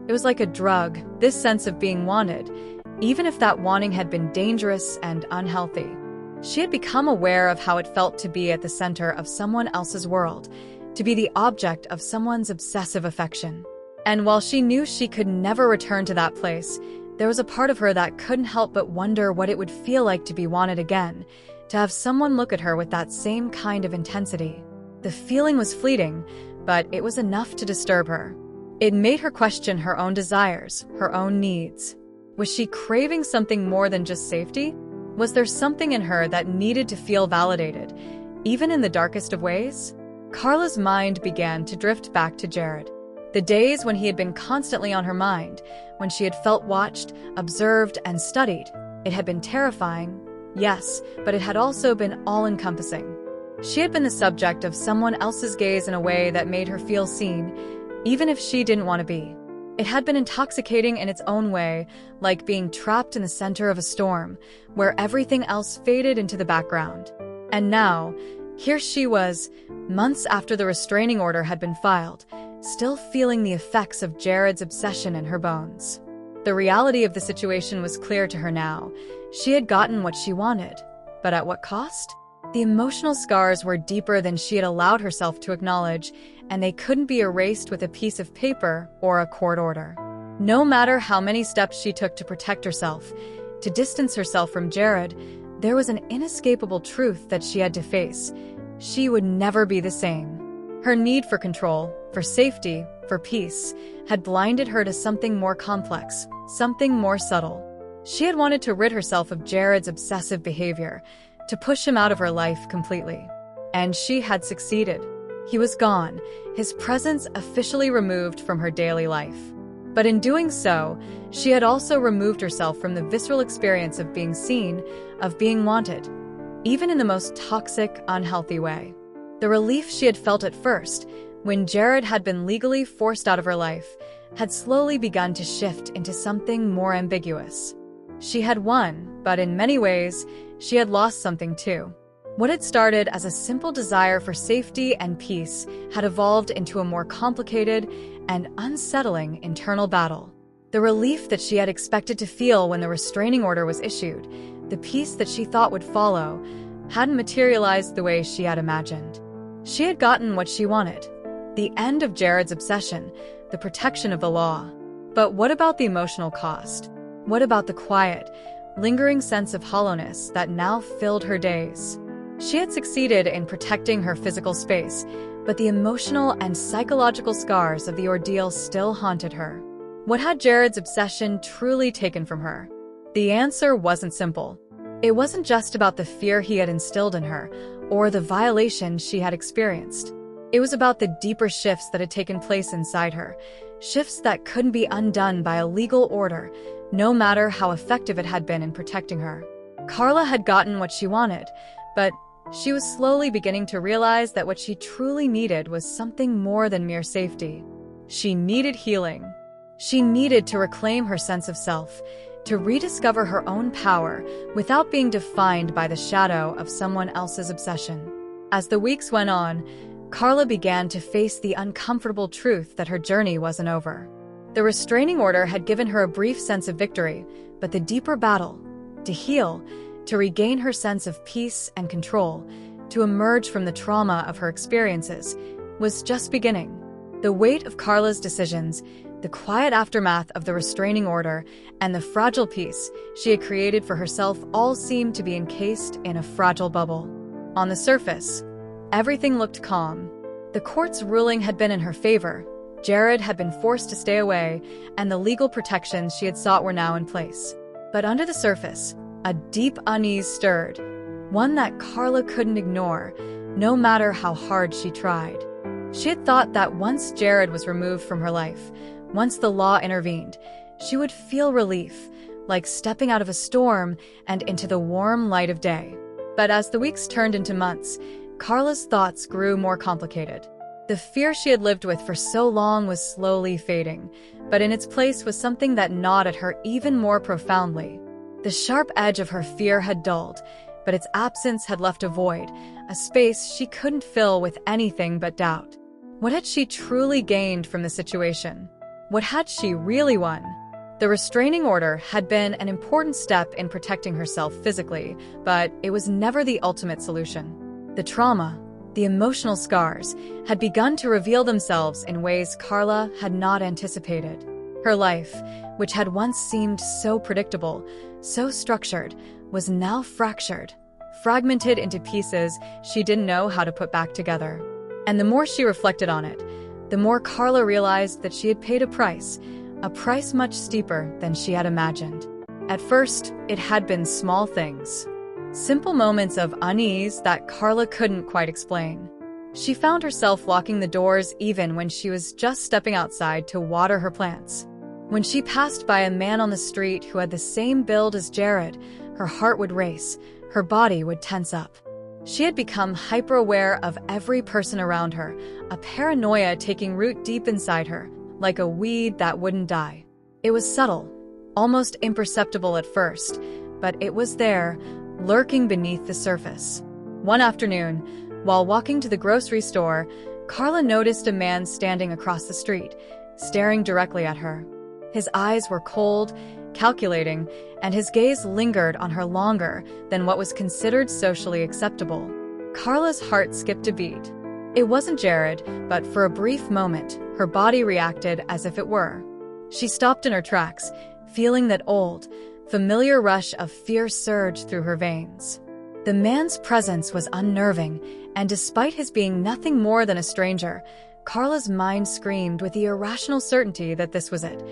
It was like a drug, this sense of being wanted, even if that wanting had been dangerous and unhealthy. She had become aware of how it felt to be at the center of someone else's world, to be the object of someone's obsessive affection. And while she knew she could never return to that place, there was a part of her that couldn't help but wonder what it would feel like to be wanted again, to have someone look at her with that same kind of intensity. The feeling was fleeting, but it was enough to disturb her. It made her question her own desires, her own needs. Was she craving something more than just safety? Was there something in her that needed to feel validated, even in the darkest of ways? Carla's mind began to drift back to Jared. The days when he had been constantly on her mind, when she had felt watched, observed, and studied. It had been terrifying, yes, but it had also been all-encompassing. She had been the subject of someone else's gaze in a way that made her feel seen, even if she didn't want to be. It had been intoxicating in its own way, like being trapped in the center of a storm, where everything else faded into the background. And now, here she was, months after the restraining order had been filed, still feeling the effects of Jared's obsession in her bones. The reality of the situation was clear to her now. She had gotten what she wanted, but at what cost? The emotional scars were deeper than she had allowed herself to acknowledge, and they couldn't be erased with a piece of paper or a court order. No matter how many steps she took to protect herself, to distance herself from Jared, there was an inescapable truth that she had to face. She would never be the same. Her need for control, for safety, for peace, had blinded her to something more complex, something more subtle. She had wanted to rid herself of Jared's obsessive behavior, to push him out of her life completely. And she had succeeded. He was gone, his presence officially removed from her daily life. But in doing so, she had also removed herself from the visceral experience of being seen, of being wanted, even in the most toxic, unhealthy way. The relief she had felt at first, when Jared had been legally forced out of her life, had slowly begun to shift into something more ambiguous. She had won, but in many ways, she had lost something too. What had started as a simple desire for safety and peace had evolved into a more complicated and unsettling internal battle. The relief that she had expected to feel when the restraining order was issued, the peace that she thought would follow, hadn't materialized the way she had imagined. She had gotten what she wanted: the end of Jared's obsession, the protection of the law. But what about the emotional cost? What about the quiet, lingering sense of hollowness that now filled her days? She had succeeded in protecting her physical space, but the emotional and psychological scars of the ordeal still haunted her. What had Jared's obsession truly taken from her? The answer wasn't simple. It wasn't just about the fear he had instilled in her, or the violations she had experienced. It was about the deeper shifts that had taken place inside her, shifts that couldn't be undone by a legal order, no matter how effective it had been in protecting her. Carla had gotten what she wanted, but she was slowly beginning to realize that what she truly needed was something more than mere safety. She needed healing. She needed to reclaim her sense of self, to rediscover her own power without being defined by the shadow of someone else's obsession. As the weeks went on, Carla began to face the uncomfortable truth that her journey wasn't over. The restraining order had given her a brief sense of victory, but the deeper battle, to heal, to regain her sense of peace and control, to emerge from the trauma of her experiences, was just beginning. The weight of Carla's decisions, the quiet aftermath of the restraining order, and the fragile peace she had created for herself all seemed to be encased in a fragile bubble. On the surface, everything looked calm. The court's ruling had been in her favor. Jared had been forced to stay away, and the legal protections she had sought were now in place. But under the surface, a deep unease stirred, one that Carla couldn't ignore, no matter how hard she tried. She had thought that once Jared was removed from her life, once the law intervened, she would feel relief, like stepping out of a storm and into the warm light of day. But as the weeks turned into months, Carla's thoughts grew more complicated. The fear she had lived with for so long was slowly fading, but in its place was something that gnawed at her even more profoundly. The sharp edge of her fear had dulled, but its absence had left a void, a space she couldn't fill with anything but doubt. What had she truly gained from the situation? What had she really won? The restraining order had been an important step in protecting herself physically, but it was never the ultimate solution. The trauma, the emotional scars, had begun to reveal themselves in ways Carla had not anticipated. Her life, which had once seemed so predictable, so structured, was now fractured, fragmented into pieces she didn't know how to put back together. And the more she reflected on it, the more Carla realized that she had paid a price much steeper than she had imagined. At first, it had been small things. Simple moments of unease that Carla couldn't quite explain. She found herself locking the doors even when she was just stepping outside to water her plants. When she passed by a man on the street who had the same build as Jared, her heart would race, her body would tense up. She had become hyper-aware of every person around her, a paranoia taking root deep inside her, like a weed that wouldn't die. It was subtle, almost imperceptible at first, but it was there, lurking beneath the surface. One afternoon, while walking to the grocery store, Carla noticed a man standing across the street, staring directly at her. His eyes were cold, calculating, and his gaze lingered on her longer than what was considered socially acceptable. Carla's heart skipped a beat. It wasn't Jared, but for a brief moment, her body reacted as if it were. She stopped in her tracks, feeling that old, familiar rush of fear surge through her veins. The man's presence was unnerving, and despite his being nothing more than a stranger, Carla's mind screamed with the irrational certainty that this was it.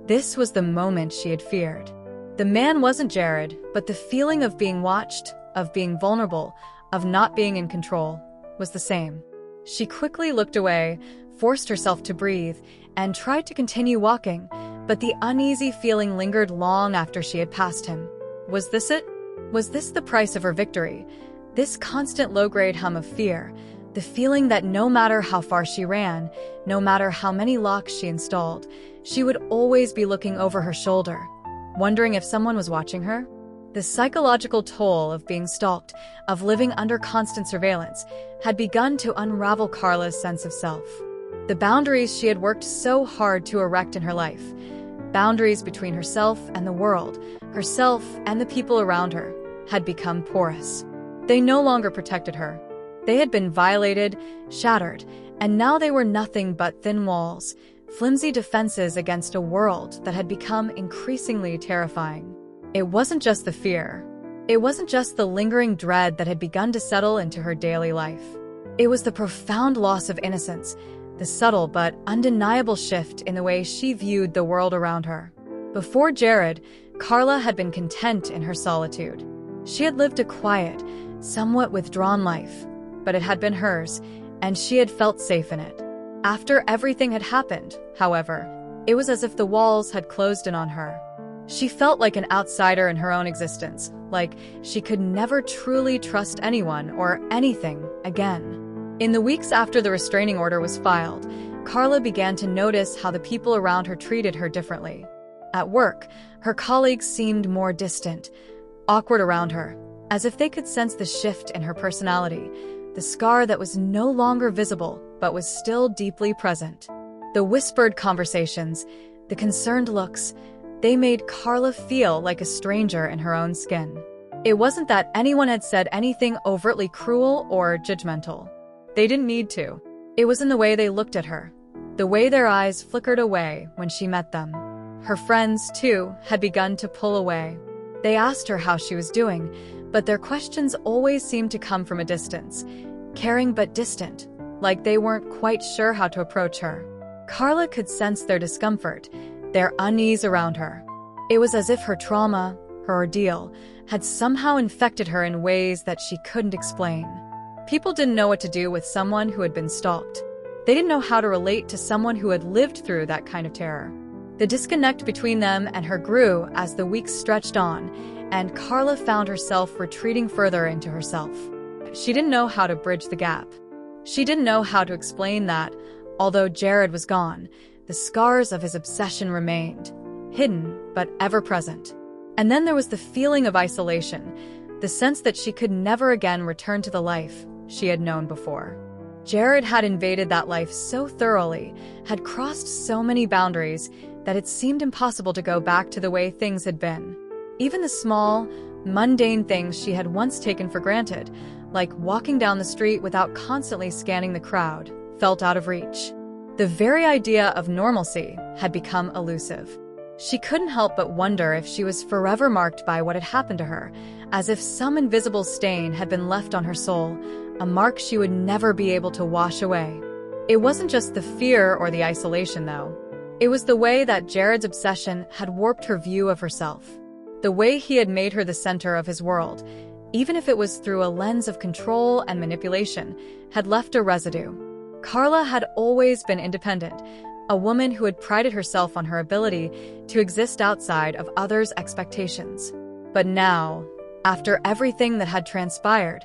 This was the moment she had feared. The man wasn't Jared, but the feeling of being watched, of being vulnerable, of not being in control, was the same. She quickly looked away, forced herself to breathe, and tried to continue walking, but the uneasy feeling lingered long after she had passed him. Was this it? Was this the price of her victory? This constant low-grade hum of fear, the feeling that no matter how far she ran, no matter how many locks she installed, she would always be looking over her shoulder, wondering if someone was watching her? The psychological toll of being stalked, of living under constant surveillance, had begun to unravel Carla's sense of self. The boundaries she had worked so hard to erect in her life, boundaries between herself and the world, herself and the people around her, had become porous. They no longer protected her. They had been violated, shattered, and now they were nothing but thin walls, flimsy defenses against a world that had become increasingly terrifying. It wasn't just the fear. It wasn't just the lingering dread that had begun to settle into her daily life. It was the profound loss of innocence, the subtle but undeniable shift in the way she viewed the world around her. Before Jared, Carla had been content in her solitude. She had lived a quiet, somewhat withdrawn life, but it had been hers, and she had felt safe in it. After everything had happened, however, it was as if the walls had closed in on her. She felt like an outsider in her own existence, like she could never truly trust anyone or anything again. In the weeks after the restraining order was filed, Carla began to notice how the people around her treated her differently. At work, her colleagues seemed more distant, awkward around her, as if they could sense the shift in her personality, the scar that was no longer visible but was still deeply present. The whispered conversations, the concerned looks, they made Carla feel like a stranger in her own skin. It wasn't that anyone had said anything overtly cruel or judgmental. They didn't need to. It was in the way they looked at her, the way their eyes flickered away when she met them. Her friends, too, had begun to pull away. They asked her how she was doing, but their questions always seemed to come from a distance, caring but distant, like they weren't quite sure how to approach her. Carla could sense their discomfort, their unease around her. It was as if her trauma, her ordeal, had somehow infected her in ways that she couldn't explain. People didn't know what to do with someone who had been stalked. They didn't know how to relate to someone who had lived through that kind of terror. The disconnect between them and her grew as the weeks stretched on, and Carla found herself retreating further into herself. She didn't know how to bridge the gap. She didn't know how to explain that, although Jared was gone, the scars of his obsession remained, hidden but ever present. And then there was the feeling of isolation, the sense that she could never again return to the life she had known before. Jared had invaded that life so thoroughly, had crossed so many boundaries, that it seemed impossible to go back to the way things had been. Even the small, mundane things she had once taken for granted, like walking down the street without constantly scanning the crowd, felt out of reach. The very idea of normalcy had become elusive. She couldn't help but wonder if she was forever marked by what had happened to her, as if some invisible stain had been left on her soul, a mark she would never be able to wash away. It wasn't just the fear or the isolation, though. It was the way that Jared's obsession had warped her view of herself. The way he had made her the center of his world, even if it was through a lens of control and manipulation, had left a residue. Carla had always been independent, a woman who had prided herself on her ability to exist outside of others' expectations. But now, after everything that had transpired,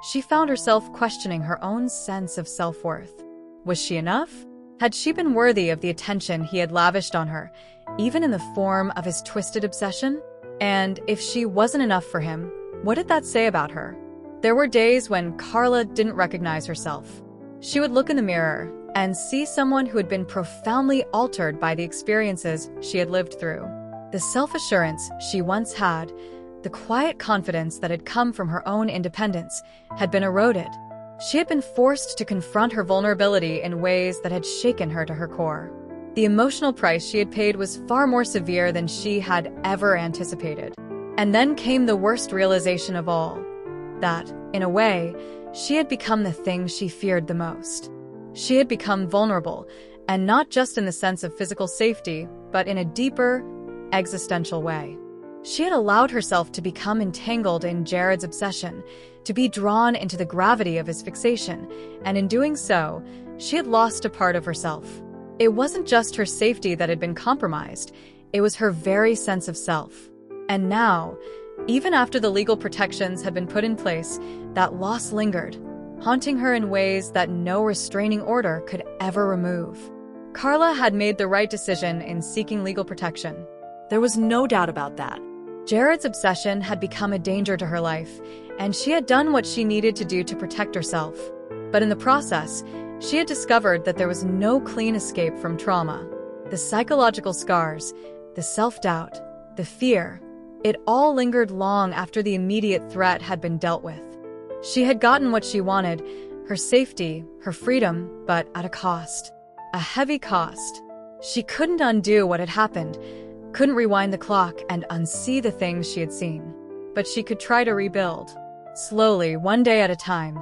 she found herself questioning her own sense of self-worth. Was she enough? Had she been worthy of the attention he had lavished on her, even in the form of his twisted obsession? And if she wasn't enough for him, what did that say about her? There were days when Carla didn't recognize herself. She would look in the mirror and see someone who had been profoundly altered by the experiences she had lived through. The self-assurance she once had, the quiet confidence that had come from her own independence, had been eroded. She had been forced to confront her vulnerability in ways that had shaken her to her core. The emotional price she had paid was far more severe than she had ever anticipated. And then came the worst realization of all, that, in a way, she had become the thing she feared the most. She had become vulnerable, and not just in the sense of physical safety, but in a deeper, existential way. She had allowed herself to become entangled in Jared's obsession, to be drawn into the gravity of his fixation, and in doing so, she had lost a part of herself. It wasn't just her safety that had been compromised, it was her very sense of self. And now, even after the legal protections had been put in place, that loss lingered, haunting her in ways that no restraining order could ever remove. Carla had made the right decision in seeking legal protection. There was no doubt about that. Jared's obsession had become a danger to her life, and she had done what she needed to do to protect herself. But in the process, she had discovered that there was no clean escape from trauma. The psychological scars, the self-doubt, the fear, it all lingered long after the immediate threat had been dealt with. She had gotten what she wanted, her safety, her freedom, but at a cost. A heavy cost. She couldn't undo what had happened, couldn't rewind the clock and unsee the things she had seen. But she could try to rebuild. Slowly, one day at a time,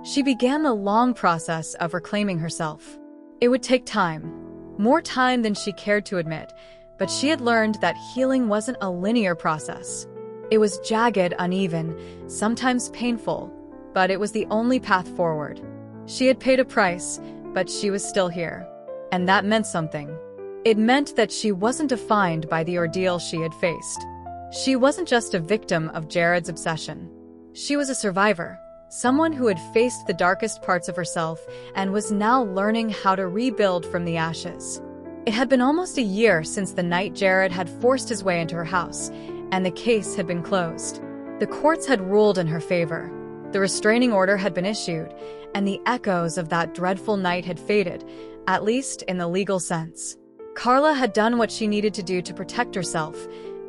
she began the long process of reclaiming herself. It would take time, more time than she cared to admit, but she had learned that healing wasn't a linear process. It was jagged, uneven, sometimes painful, but it was the only path forward. She had paid a price, but she was still here. And that meant something. It meant that she wasn't defined by the ordeal she had faced. She wasn't just a victim of Jared's obsession. She was a survivor, someone who had faced the darkest parts of herself and was now learning how to rebuild from the ashes. It had been almost a year since the night Jared had forced his way into her house, and the case had been closed. The courts had ruled in her favor. The restraining order had been issued, and the echoes of that dreadful night had faded, at least in the legal sense. Carla had done what she needed to do to protect herself.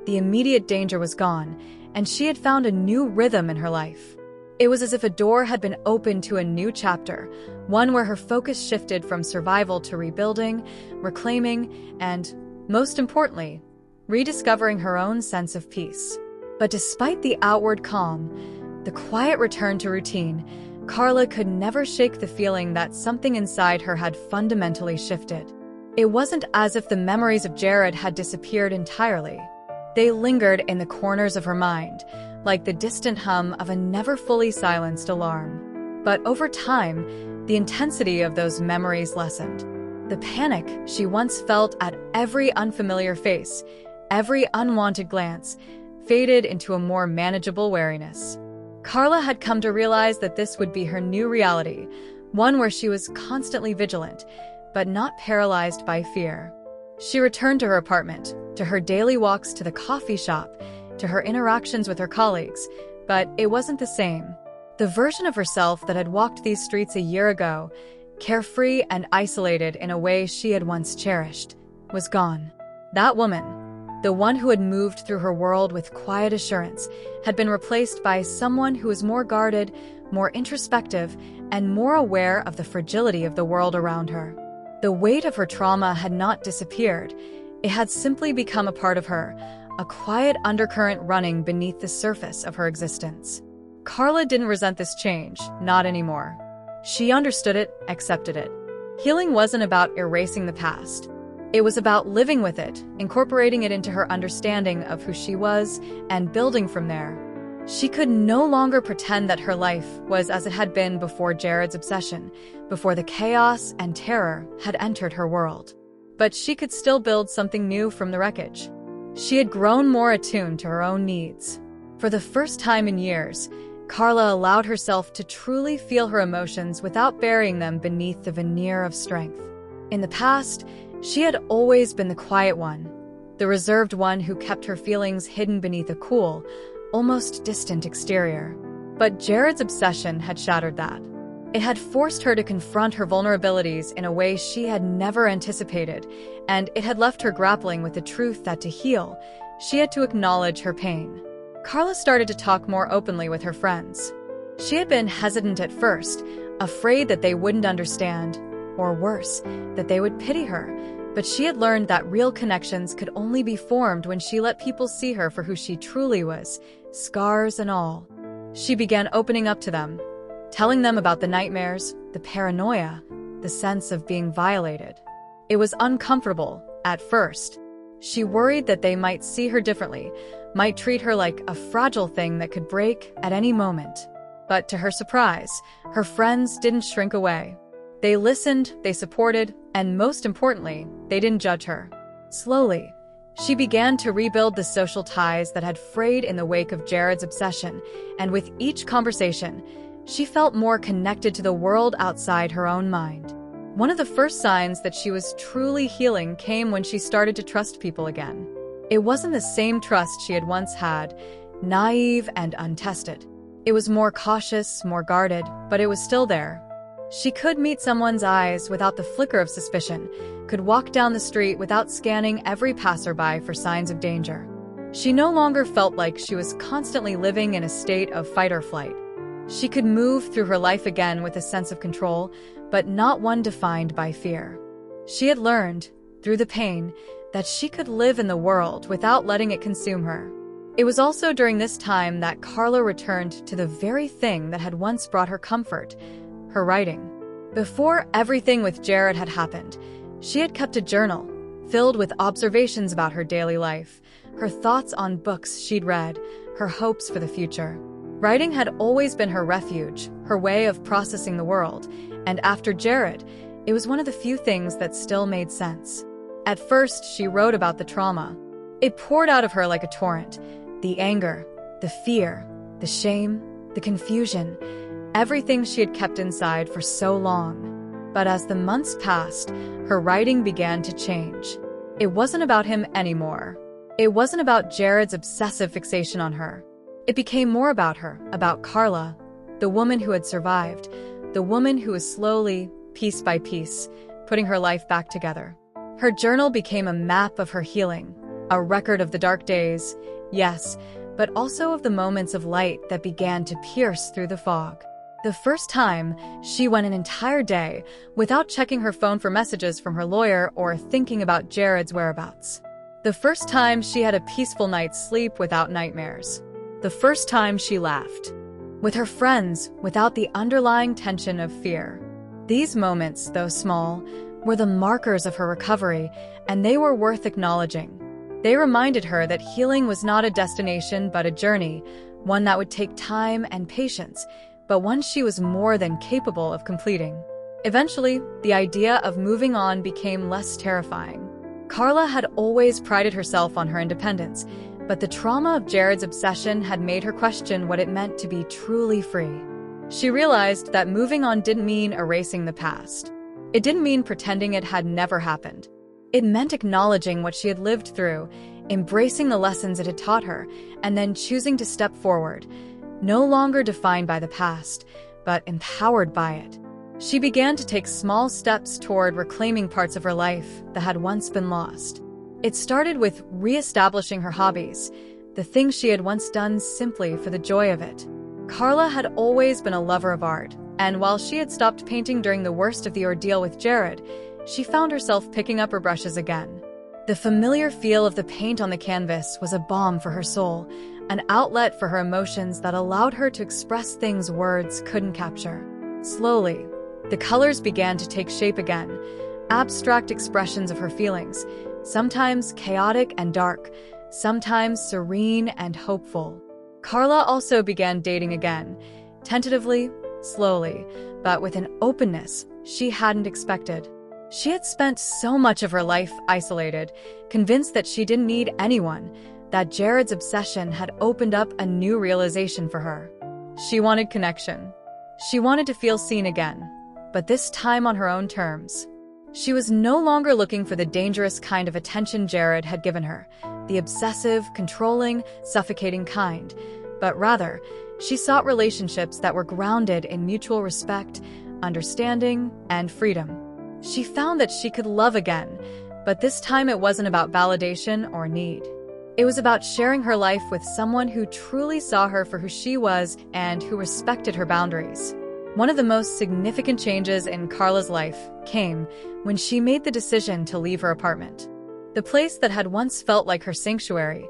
The immediate danger was gone, and she had found a new rhythm in her life. It was as if a door had been opened to a new chapter, one where her focus shifted from survival to rebuilding, reclaiming, and, most importantly, rediscovering her own sense of peace. But despite the outward calm, the quiet return to routine, Carla could never shake the feeling that something inside her had fundamentally shifted. It wasn't as if the memories of Jared had disappeared entirely. They lingered in the corners of her mind, like the distant hum of a never fully silenced alarm. But over time, the intensity of those memories lessened. The panic she once felt at every unfamiliar face, every unwanted glance, faded into a more manageable wariness. Carla had come to realize that this would be her new reality, one where she was constantly vigilant, but not paralyzed by fear. She returned to her apartment, to her daily walks to the coffee shop, to her interactions with her colleagues, but it wasn't the same. The version of herself that had walked these streets a year ago, carefree and isolated in a way she had once cherished, was gone. That woman, the one who had moved through her world with quiet assurance, had been replaced by someone who was more guarded, more introspective, and more aware of the fragility of the world around her. The weight of her trauma had not disappeared. It had simply become a part of her, a quiet undercurrent running beneath the surface of her existence. Carla didn't resent this change, not anymore. She understood it, accepted it. Healing wasn't about erasing the past. It was about living with it, incorporating it into her understanding of who she was, and building from there. She could no longer pretend that her life was as it had been before Jared's obsession, before the chaos and terror had entered her world. But she could still build something new from the wreckage. She had grown more attuned to her own needs. For the first time in years, Carla allowed herself to truly feel her emotions without burying them beneath the veneer of strength. In the past, she had always been the quiet one, the reserved one who kept her feelings hidden beneath a cool, almost distant exterior. But Jared's obsession had shattered that. It had forced her to confront her vulnerabilities in a way she had never anticipated, and it had left her grappling with the truth that to heal, she had to acknowledge her pain. Carla started to talk more openly with her friends. She had been hesitant at first, afraid that they wouldn't understand, or worse, that they would pity her, but she had learned that real connections could only be formed when she let people see her for who she truly was, scars and all. She began opening up to them, telling them about the nightmares, the paranoia, the sense of being violated. It was uncomfortable, at first. She worried that they might see her differently, might treat her like a fragile thing that could break at any moment. But to her surprise, her friends didn't shrink away. They listened, they supported, and most importantly, they didn't judge her. Slowly, she began to rebuild the social ties that had frayed in the wake of Jared's obsession, and with each conversation, she felt more connected to the world outside her own mind. One of the first signs that she was truly healing came when she started to trust people again. It wasn't the same trust she had once had, naive and untested. It was more cautious, more guarded, but it was still there. She could meet someone's eyes without the flicker of suspicion, could walk down the street without scanning every passerby for signs of danger. She no longer felt like she was constantly living in a state of fight or flight. She could move through her life again with a sense of control, but not one defined by fear. She had learned, through the pain, that she could live in the world without letting it consume her. It was also during this time that Carla returned to the very thing that had once brought her comfort, her writing. Before everything with Jared had happened, she had kept a journal, filled with observations about her daily life, her thoughts on books she'd read, her hopes for the future. Writing had always been her refuge, her way of processing the world, and after Jared, it was one of the few things that still made sense. At first, she wrote about the trauma. It poured out of her like a torrent. The anger, the fear, the shame, the confusion, everything she had kept inside for so long. But as the months passed, her writing began to change. It wasn't about him anymore. It wasn't about Jared's obsessive fixation on her. It became more about her, about Carla, the woman who had survived, the woman who was slowly, piece by piece, putting her life back together. Her journal became a map of her healing, a record of the dark days, yes, but also of the moments of light that began to pierce through the fog. The first time, she went an entire day without checking her phone for messages from her lawyer or thinking about Jared's whereabouts. The first time she had a peaceful night's sleep without nightmares. The first time she laughed with her friends without the underlying tension of fear. These moments, though small, were the markers of her recovery, and they were worth acknowledging. They reminded her that healing was not a destination but a journey, one that would take time and patience, but one she was more than capable of completing. Eventually, the idea of moving on became less terrifying. Carla had always prided herself on her independence, but the trauma of Jared's obsession had made her question what it meant to be truly free. She realized that moving on didn't mean erasing the past. It didn't mean pretending it had never happened. It meant acknowledging what she had lived through, embracing the lessons it had taught her, and then choosing to step forward, no longer defined by the past, but empowered by it. She began to take small steps toward reclaiming parts of her life that had once been lost. It started with re-establishing her hobbies, the things she had once done simply for the joy of it. Carla had always been a lover of art, and while she had stopped painting during the worst of the ordeal with Jared, she found herself picking up her brushes again. The familiar feel of the paint on the canvas was a balm for her soul, an outlet for her emotions that allowed her to express things words couldn't capture. Slowly, the colors began to take shape again, abstract expressions of her feelings, sometimes chaotic and dark, sometimes serene and hopeful. Carla also began dating again, tentatively, slowly, but with an openness she hadn't expected. She had spent so much of her life isolated, convinced that she didn't need anyone, that Jared's obsession had opened up a new realization for her. She wanted connection. She wanted to feel seen again, but this time on her own terms. She was no longer looking for the dangerous kind of attention Jared had given her, the obsessive, controlling, suffocating kind, but rather, she sought relationships that were grounded in mutual respect, understanding, and freedom. She found that she could love again, but this time it wasn't about validation or need. It was about sharing her life with someone who truly saw her for who she was and who respected her boundaries. One of the most significant changes in Carla's life came when she made the decision to leave her apartment. The place that had once felt like her sanctuary,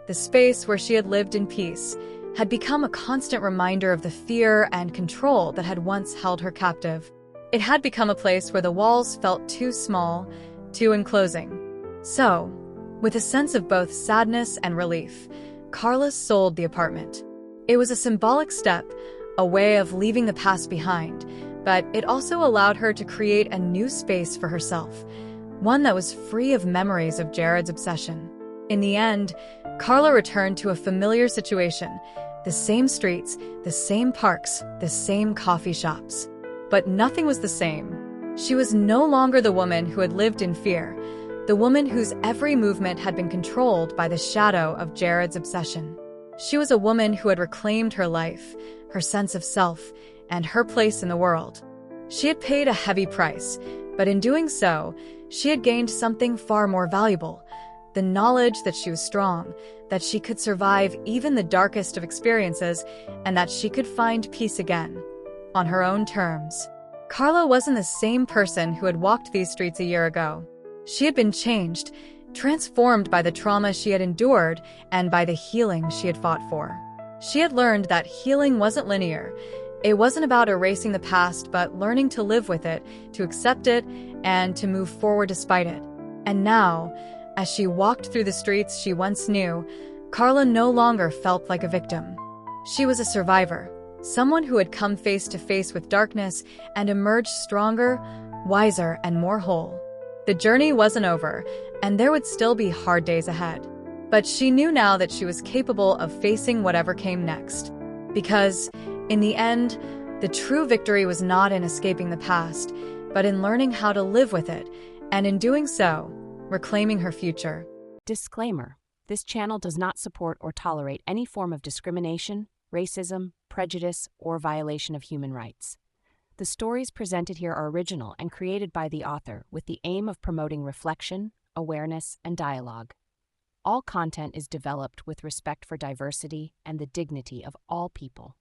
the space where she had lived in peace, had become a constant reminder of the fear and control that had once held her captive. It had become a place where the walls felt too small, too enclosing. So, with a sense of both sadness and relief, Carla sold the apartment. It was a symbolic step, a way of leaving the past behind, but it also allowed her to create a new space for herself, one that was free of memories of Jared's obsession. In the end, Carla returned to a familiar situation, the same streets, the same parks, the same coffee shops. But nothing was the same. She was no longer the woman who had lived in fear, the woman whose every movement had been controlled by the shadow of Jared's obsession. She was a woman who had reclaimed her life, her sense of self, and her place in the world. She had paid a heavy price, but in doing so, she had gained something far more valuable: the knowledge that she was strong, that she could survive even the darkest of experiences, and that she could find peace again, on her own terms. Carla wasn't the same person who had walked these streets a year ago. She had been changed, transformed by the trauma she had endured and by the healing she had fought for. She had learned that healing wasn't linear. It wasn't about erasing the past, but learning to live with it, to accept it, and to move forward despite it. And now, as she walked through the streets she once knew, Carla no longer felt like a victim. She was a survivor, someone who had come face to face with darkness and emerged stronger, wiser, and more whole. The journey wasn't over, and there would still be hard days ahead. But she knew now that she was capable of facing whatever came next. Because, in the end, the true victory was not in escaping the past, but in learning how to live with it, and in doing so, reclaiming her future. Disclaimer: this channel does not support or tolerate any form of discrimination, racism, prejudice, or violation of human rights. The stories presented here are original and created by the author with the aim of promoting reflection, awareness, and dialogue. All content is developed with respect for diversity and the dignity of all people.